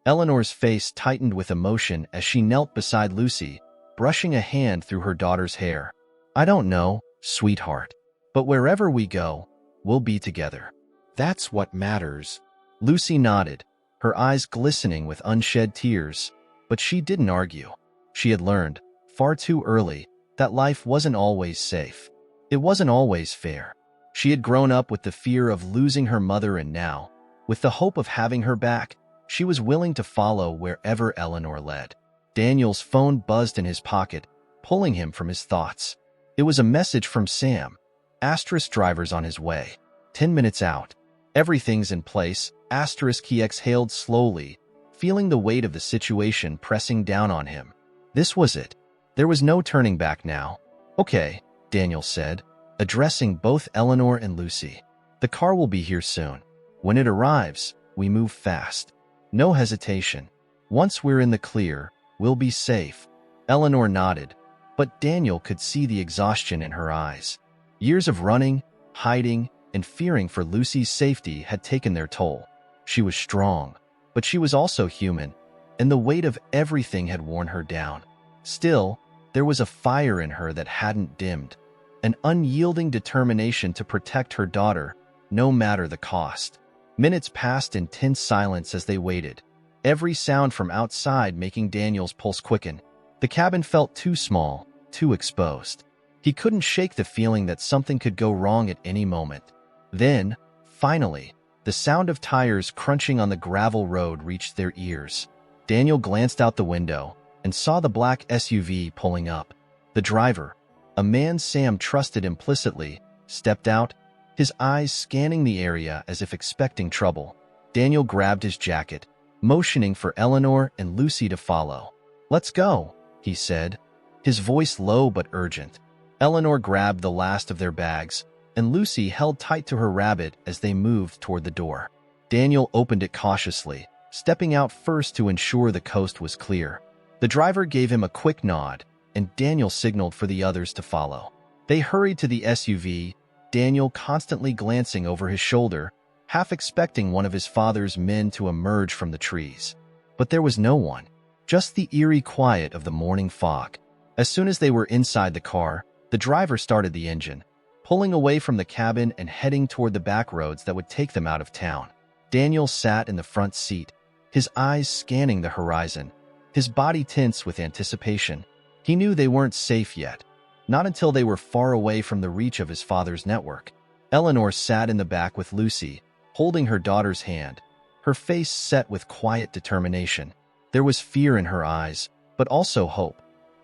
S1: Eleanor's face tightened with emotion as she knelt beside Lucy, brushing a hand through her daughter's hair. I don't know, sweetheart. But wherever we go, we'll be together. That's what matters. Lucy nodded, her eyes glistening with unshed tears, but she didn't argue. She had learned, far too early, that life wasn't always safe. It wasn't always fair. She had grown up with the fear of losing her mother, and now, with the hope of having her back, She was willing to follow wherever Eleanor led. Daniel's phone buzzed in his pocket, pulling him from his thoughts. It was a message from Sam. Asterisk driver's on his way. 10 minutes out. Everything's in place. Asterisk he exhaled slowly, feeling the weight of the situation pressing down on him. This was it. There was no turning back now. Okay, Daniel said, addressing both Eleanor and Lucy. The car will be here soon. When it arrives, we move fast. No hesitation. Once we're in the clear, we'll be safe. Eleanor nodded, but Daniel could see the exhaustion in her eyes. Years of running, hiding, and fearing for Lucy's safety had taken their toll. She was strong, but she was also human, and the weight of everything had worn her down. Still, there was a fire in her that hadn't dimmed, an unyielding determination to protect her daughter, no matter the cost. Minutes passed in tense silence as they waited, every sound from outside making Daniel's pulse quicken. The cabin felt too small, too exposed. He couldn't shake the feeling that something could go wrong at any moment. Then, finally, the sound of tires crunching on the gravel road reached their ears. Daniel glanced out the window and saw the black SUV pulling up. The driver, a man Sam trusted implicitly, stepped out, his eyes scanning the area as if expecting trouble. Daniel grabbed his jacket, motioning for Eleanor and Lucy to follow. "Let's go," he said, his voice low but urgent. Eleanor grabbed the last of their bags, and Lucy held tight to her rabbit as they moved toward the door. Daniel opened it cautiously, stepping out first to ensure the coast was clear. The driver gave him a quick nod, and Daniel signaled for the others to follow. They hurried to the SUV, Daniel constantly glancing over his shoulder, half expecting one of his father's men to emerge from the trees. But there was no one, just the eerie quiet of the morning fog. As soon as they were inside the car, the driver started the engine, pulling away from the cabin and heading toward the back roads that would take them out of town. Daniel sat in the front seat, his eyes scanning the horizon, his body tense with anticipation. He knew they weren't safe yet, not until they were far away from the reach of his father's network. Eleanor sat in the back with Lucy, holding her daughter's hand, her face set with quiet determination. There was fear in her eyes, but also hope.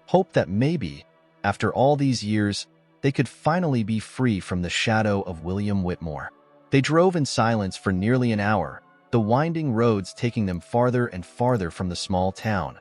S1: Hope that maybe, after all these years, they could finally be free from the shadow of William Whitmore. They drove in silence for nearly an hour, the winding roads taking them farther and farther from the small town,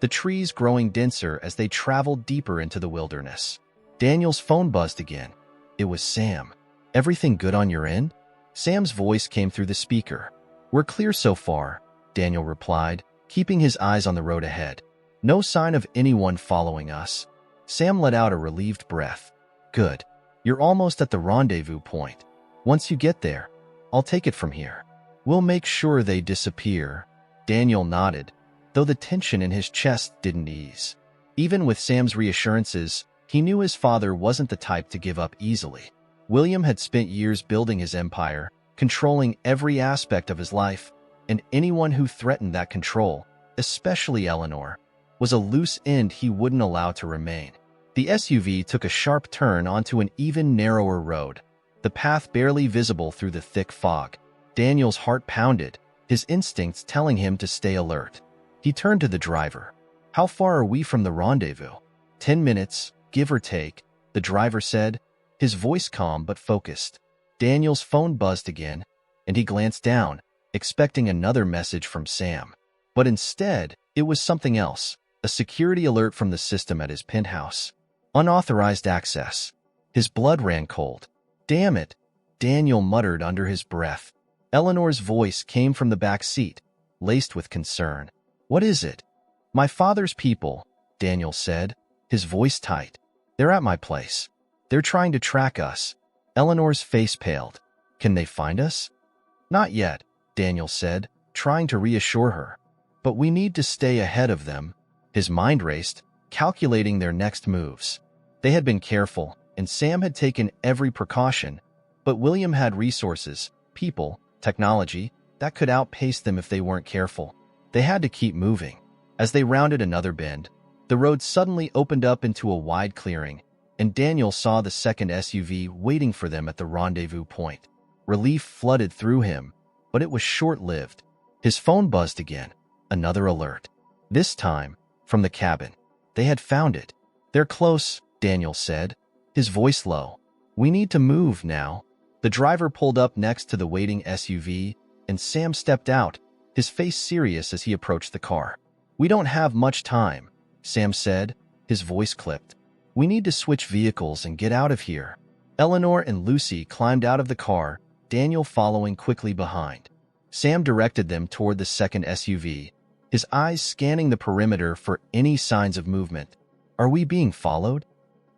S1: the trees growing denser as they traveled deeper into the wilderness. Daniel's phone buzzed again. It was Sam. "Everything good on your end?" Sam's voice came through the speaker. "We're clear so far," Daniel replied, keeping his eyes on the road ahead. "No sign of anyone following us." Sam let out a relieved breath. "Good. You're almost at the rendezvous point. Once you get there, I'll take it from here. We'll make sure they disappear." Daniel nodded, though the tension in his chest didn't ease. Even with Sam's reassurances, he knew his father wasn't the type to give up easily. William had spent years building his empire, controlling every aspect of his life, and anyone who threatened that control, especially Eleanor, was a loose end he wouldn't allow to remain. The SUV took a sharp turn onto an even narrower road, the path barely visible through the thick fog. Daniel's heart pounded, his instincts telling him to stay alert. He turned to the driver. "How far are we from the rendezvous?" 10 minutes, give or take, the driver said, his voice calm but focused. Daniel's phone buzzed again, and he glanced down, expecting another message from Sam. But instead, it was something else, a security alert from the system at his penthouse. Unauthorized access. His blood ran cold. "Damn it," Daniel muttered under his breath. Eleanor's voice came from the back seat, laced with concern. "What is it?" "My father's people," Daniel said, his voice tight. "They're at my place. They're trying to track us." Eleanor's face paled. "Can they find us?" "Not yet," Daniel said, trying to reassure her. "But we need to stay ahead of them." His mind raced, calculating their next moves. They had been careful, and Sam had taken every precaution, but William had resources, people, technology, that could outpace them if they weren't careful. They had to keep moving. As they rounded another bend, the road suddenly opened up into a wide clearing, and Daniel saw the second SUV waiting for them at the rendezvous point. Relief flooded through him, but it was short-lived. His phone buzzed again. Another alert. This time, from the cabin. They had found it. "They're close," Daniel said, his voice low. "We need to move now." The driver pulled up next to the waiting SUV, and Sam stepped out, his face serious as he approached the car. "We don't have much time," Sam said, his voice clipped. "We need to switch vehicles and get out of here." Eleanor and Lucy climbed out of the car, Daniel following quickly behind. Sam directed them toward the second SUV, his eyes scanning the perimeter for any signs of movement. "Are we being followed?"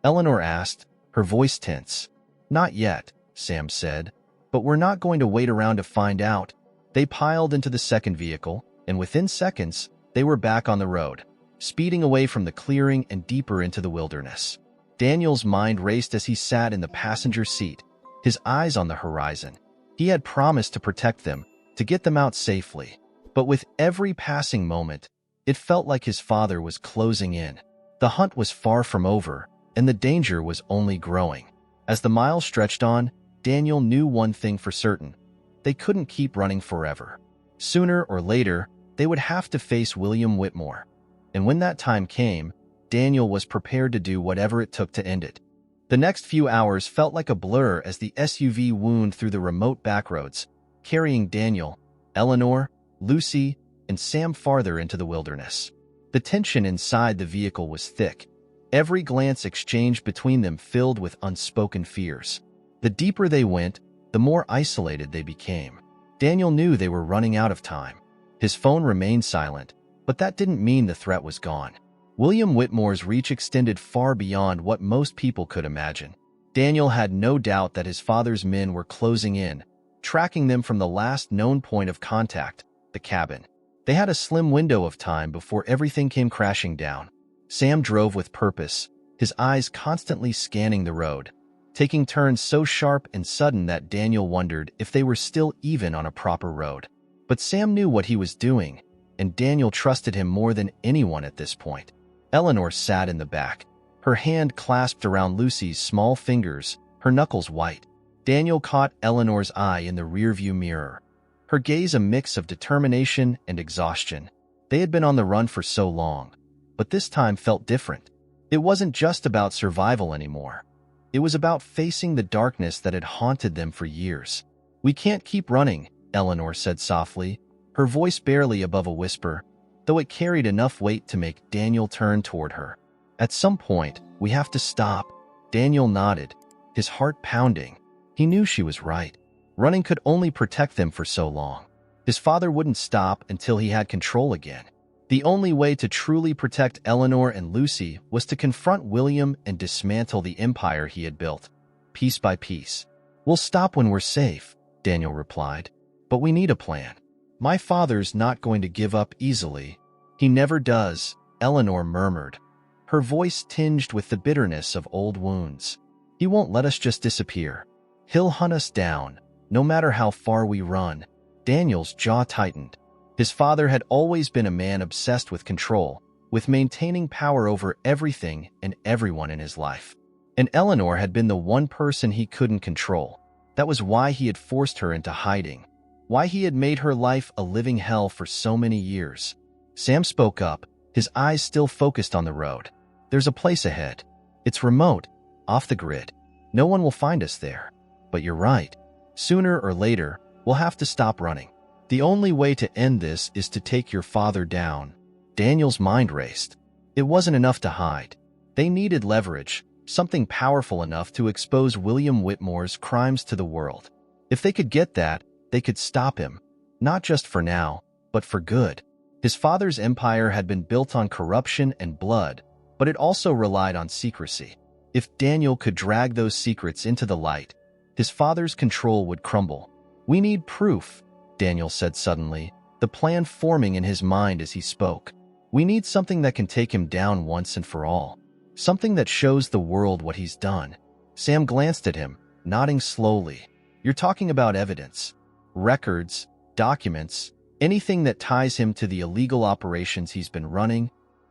S1: Eleanor asked, her voice tense. "Not yet," Sam said, "but we're not going to wait around to find out." They piled into the second vehicle, and within seconds, they were back on the road, speeding away from the clearing and deeper into the wilderness. Daniel's mind raced as he sat in the passenger seat, his eyes on the horizon. He had promised to protect them, to get them out safely. But with every passing moment, it felt like his father was closing in. The hunt was far from over, and the danger was only growing. As the miles stretched on, Daniel knew one thing for certain. They couldn't keep running forever. Sooner or later, they would have to face William Whitmore. And when that time came, Daniel was prepared to do whatever it took to end it. The next few hours felt like a blur as the SUV wound through the remote backroads, carrying Daniel, Eleanor, Lucy, and Sam farther into the wilderness. The tension inside the vehicle was thick, every glance exchanged between them filled with unspoken fears. The deeper they went, the more isolated they became. Daniel knew they were running out of time. His phone remained silent, but that didn't mean the threat was gone. William Whitmore's reach extended far beyond what most people could imagine. Daniel had no doubt that his father's men were closing in, tracking them from the last known point of contact, the cabin. They had a slim window of time before everything came crashing down. Sam drove with purpose, his eyes constantly scanning the road, taking turns so sharp and sudden that Daniel wondered if they were still even on a proper road. But Sam knew what he was doing, and Daniel trusted him more than anyone at this point. Eleanor sat in the back, her hand clasped around Lucy's small fingers, her knuckles white. Daniel caught Eleanor's eye in the rearview mirror, her gaze a mix of determination and exhaustion. They had been on the run for so long, but this time felt different. It wasn't just about survival anymore. It was about facing the darkness that had haunted them for years. "We can't keep running," Eleanor said softly, her voice barely above a whisper, though it carried enough weight to make Daniel turn toward her. "At some point, we have to stop." Daniel nodded, his heart pounding. He knew she was right. Running could only protect them for so long. His father wouldn't stop until he had control again. The only way to truly protect Eleanor and Lucy was to confront William and dismantle the empire he had built, piece by piece. "We'll stop when we're safe," Daniel replied. "But we need a plan. My father's not going to give up easily." "He never does," Eleanor murmured, her voice tinged with the bitterness of old wounds. "He won't let us just disappear. He'll hunt us down, no matter how far we run." Daniel's jaw tightened. His father had always been a man obsessed with control, with maintaining power over everything and everyone in his life. And Eleanor had been the one person he couldn't control. That was why he had forced her into hiding, why he had made her life a living hell for so many years. Sam spoke up, his eyes still focused on the road. "There's a place ahead. It's remote, off the grid. No one will find us there. But you're right. Sooner or later, we'll have to stop running. The only way to end this is to take your father down." Daniel's mind raced. It wasn't enough to hide. They needed leverage, something powerful enough to expose William Whitmore's crimes to the world. If they could get that, they could stop him, not just for now, but for good. His father's empire had been built on corruption and blood, but it also relied on secrecy. If Daniel could drag those secrets into the light, his father's control would crumble. "We need proof," Daniel said suddenly, the plan forming in his mind as he spoke. "We need something that can take him down once and for all. Something that shows the world what he's done." Sam glanced at him, nodding slowly. "You're talking about evidence. Records, documents, anything that ties him to the illegal operations he's been running?"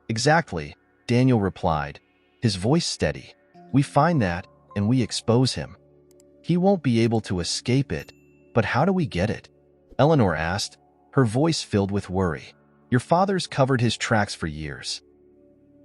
S1: "Exactly," Daniel replied, his voice steady. "We find that, and we expose him. He won't be able to escape it, but how do we get it?" Eleanor asked, her voice filled with worry. Your father's covered his tracks for years.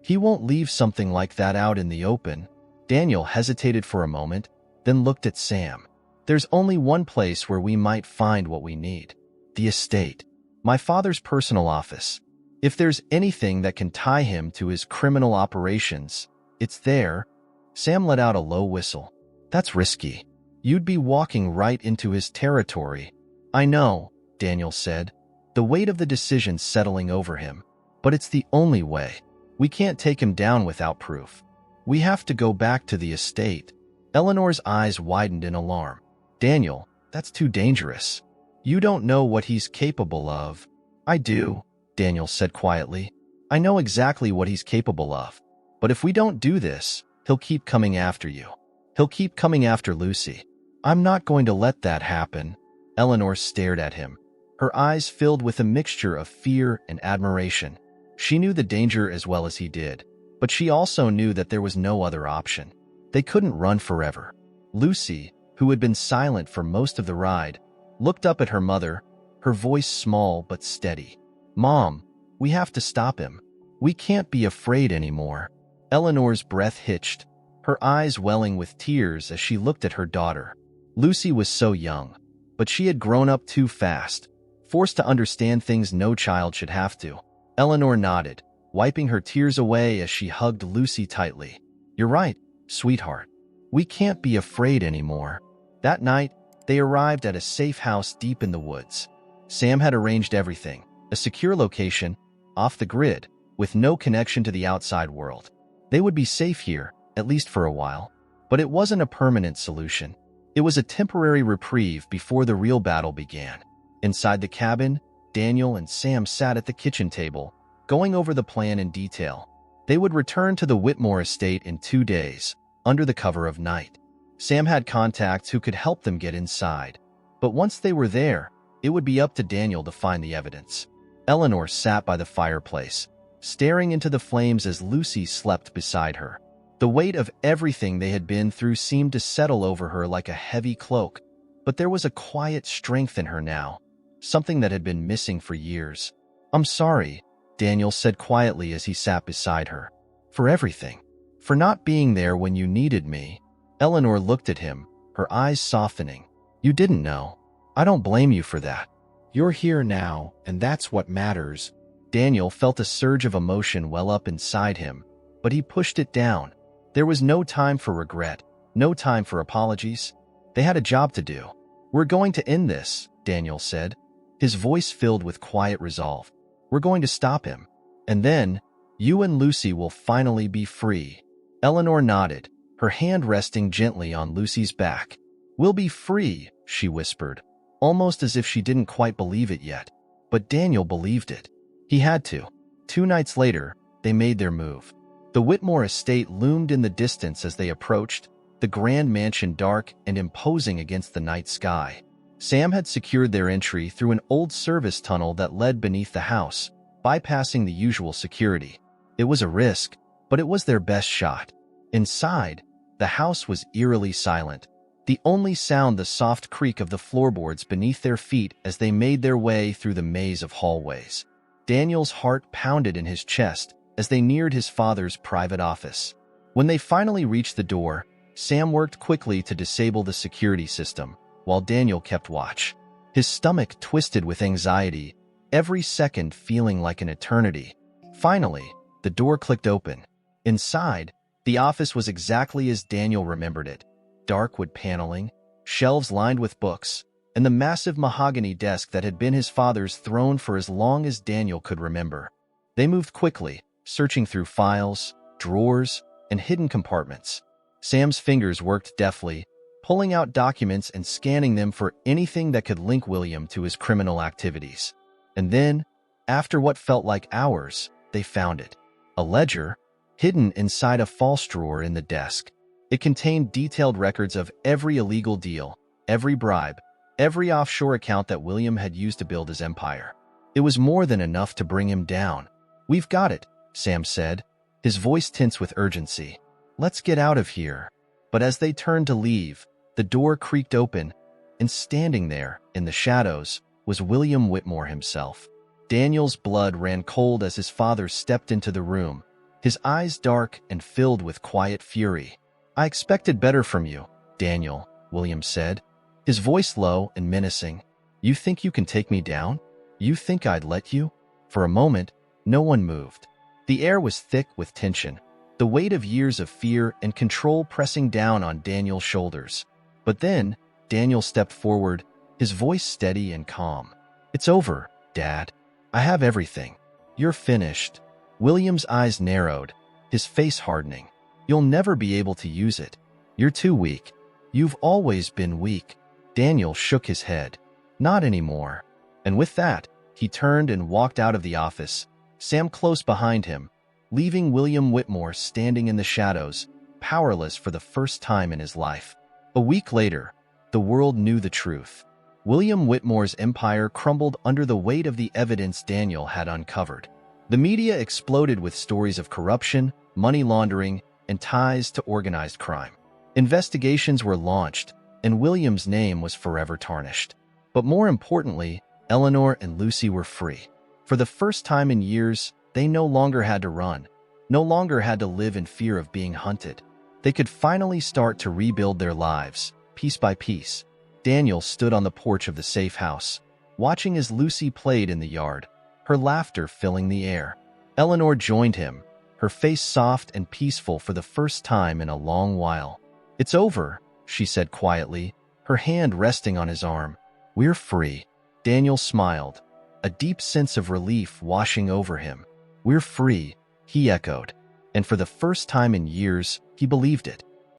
S1: He won't leave something like that out in the open. Daniel hesitated for a moment, then looked at Sam. There's only one place where we might find what we need. The estate. My father's personal office. If there's anything that can tie him to his criminal operations, it's there. Sam let out a low whistle. That's risky. You'd be walking right into his territory. I know, Daniel said, the weight of the decision settling over him. But it's the only way. We can't take him down without proof. We have to go back to the estate. Eleanor's eyes widened in alarm. Daniel, that's too dangerous. You don't know what he's capable of. I do, Daniel said quietly. I know exactly what he's capable of. But if we don't do this, he'll keep coming after you. He'll keep coming after Lucy. I'm not going to let that happen. Eleanor stared at him, her eyes filled with a mixture of fear and admiration. She knew the danger as well as he did, but she also knew that there was no other option. They couldn't run forever. Lucy, who had been silent for most of the ride, looked up at her mother, her voice small but steady. Mom, we have to stop him. We can't be afraid anymore. Eleanor's breath hitched, her eyes welling with tears as she looked at her daughter. Lucy was so young, but she had grown up too fast, forced to understand things no child should have to. Eleanor nodded, wiping her tears away as she hugged Lucy tightly. You're right, sweetheart. We can't be afraid anymore. That night, they arrived at a safe house deep in the woods. Sam had arranged everything, a secure location, off the grid, with no connection to the outside world. They would be safe here, at least for a while. But it wasn't a permanent solution. It was a temporary reprieve before the real battle began. Inside the cabin, Daniel and Sam sat at the kitchen table, going over the plan in detail. They would return to the Whitmore estate in 2 days, under the cover of night. Sam had contacts who could help them get inside. But once they were there, it would be up to Daniel to find the evidence. Eleanor sat by the fireplace, staring into the flames as Lucy slept beside her. The weight of everything they had been through seemed to settle over her like a heavy cloak, but there was a quiet strength in her now, something that had been missing for years. I'm sorry, Daniel said quietly as he sat beside her. For everything. For not being there when you needed me. Eleanor looked at him, her eyes softening. You didn't know. I don't blame you for that. You're here now, and that's what matters. Daniel felt a surge of emotion well up inside him, but he pushed it down. There was no time for regret, no time for apologies. They had a job to do. We're going to end this, Daniel said, his voice filled with quiet resolve. We're going to stop him. And then, you and Lucy will finally be free. Eleanor nodded, her hand resting gently on Lucy's back. We'll be free, she whispered, almost as if she didn't quite believe it yet. But Daniel believed it. He had to. 2 nights later, they made their move. The Whitmore estate loomed in the distance as they approached, the grand mansion dark and imposing against the night sky. Sam had secured their entry through an old service tunnel that led beneath the house, bypassing the usual security. It was a risk, but it was their best shot. Inside, the house was eerily silent, the only sound the soft creak of the floorboards beneath their feet as they made their way through the maze of hallways. Daniel's heart pounded in his chest as they neared his father's private office. When they finally reached the door, Sam worked quickly to disable the security system, while Daniel kept watch. His stomach twisted with anxiety, every second feeling like an eternity. Finally, the door clicked open. Inside, the office was exactly as Daniel remembered it. Dark wood paneling, shelves lined with books, and the massive mahogany desk that had been his father's throne for as long as Daniel could remember. They moved quickly, searching through files, drawers, and hidden compartments. Sam's fingers worked deftly, pulling out documents and scanning them for anything that could link William to his criminal activities. And then, after what felt like hours, they found it. A ledger, hidden inside a false drawer in the desk. It contained detailed records of every illegal deal, every bribe, every offshore account that William had used to build his empire. It was more than enough to bring him down. We've got it, Sam said, his voice tense with urgency. Let's get out of here. But as they turned to leave, the door creaked open, and standing there, in the shadows, was William Whitmore himself. Daniel's blood ran cold as his father stepped into the room, his eyes dark and filled with quiet fury. "I expected better from you, Daniel," William said, his voice low and menacing. "You think you can take me down? You think I'd let you?" For a moment, no one moved. The air was thick with tension, the weight of years of fear and control pressing down on Daniel's shoulders. But then, Daniel stepped forward, his voice steady and calm. "It's over, Dad. I have everything. You're finished." William's eyes narrowed, his face hardening. "You'll never be able to use it. You're too weak. You've always been weak." Daniel shook his head. "Not anymore." And with that, he turned and walked out of the office, Sam close behind him, leaving William Whitmore standing in the shadows, powerless for the first time in his life. A week later, the world knew the truth. William Whitmore's empire crumbled under the weight of the evidence Daniel had uncovered. The media exploded with stories of corruption, money laundering, and ties to organized crime. Investigations were launched, and William's name was forever tarnished. But more importantly, Eleanor and Lucy were free. For the first time in years, they no longer had to run, no longer had to live in fear of being hunted. They could finally start to rebuild their lives, piece by piece. Daniel stood on the porch of the safe house, watching as Lucy played in the yard, her laughter filling the air. Eleanor joined him, her face soft and peaceful for the first time in a long while. "It's over," she said quietly, her hand resting on his arm. "We're free." Daniel smiled, a deep sense of relief washing over him. "We're free," he echoed, and for the first time in years, he believed it.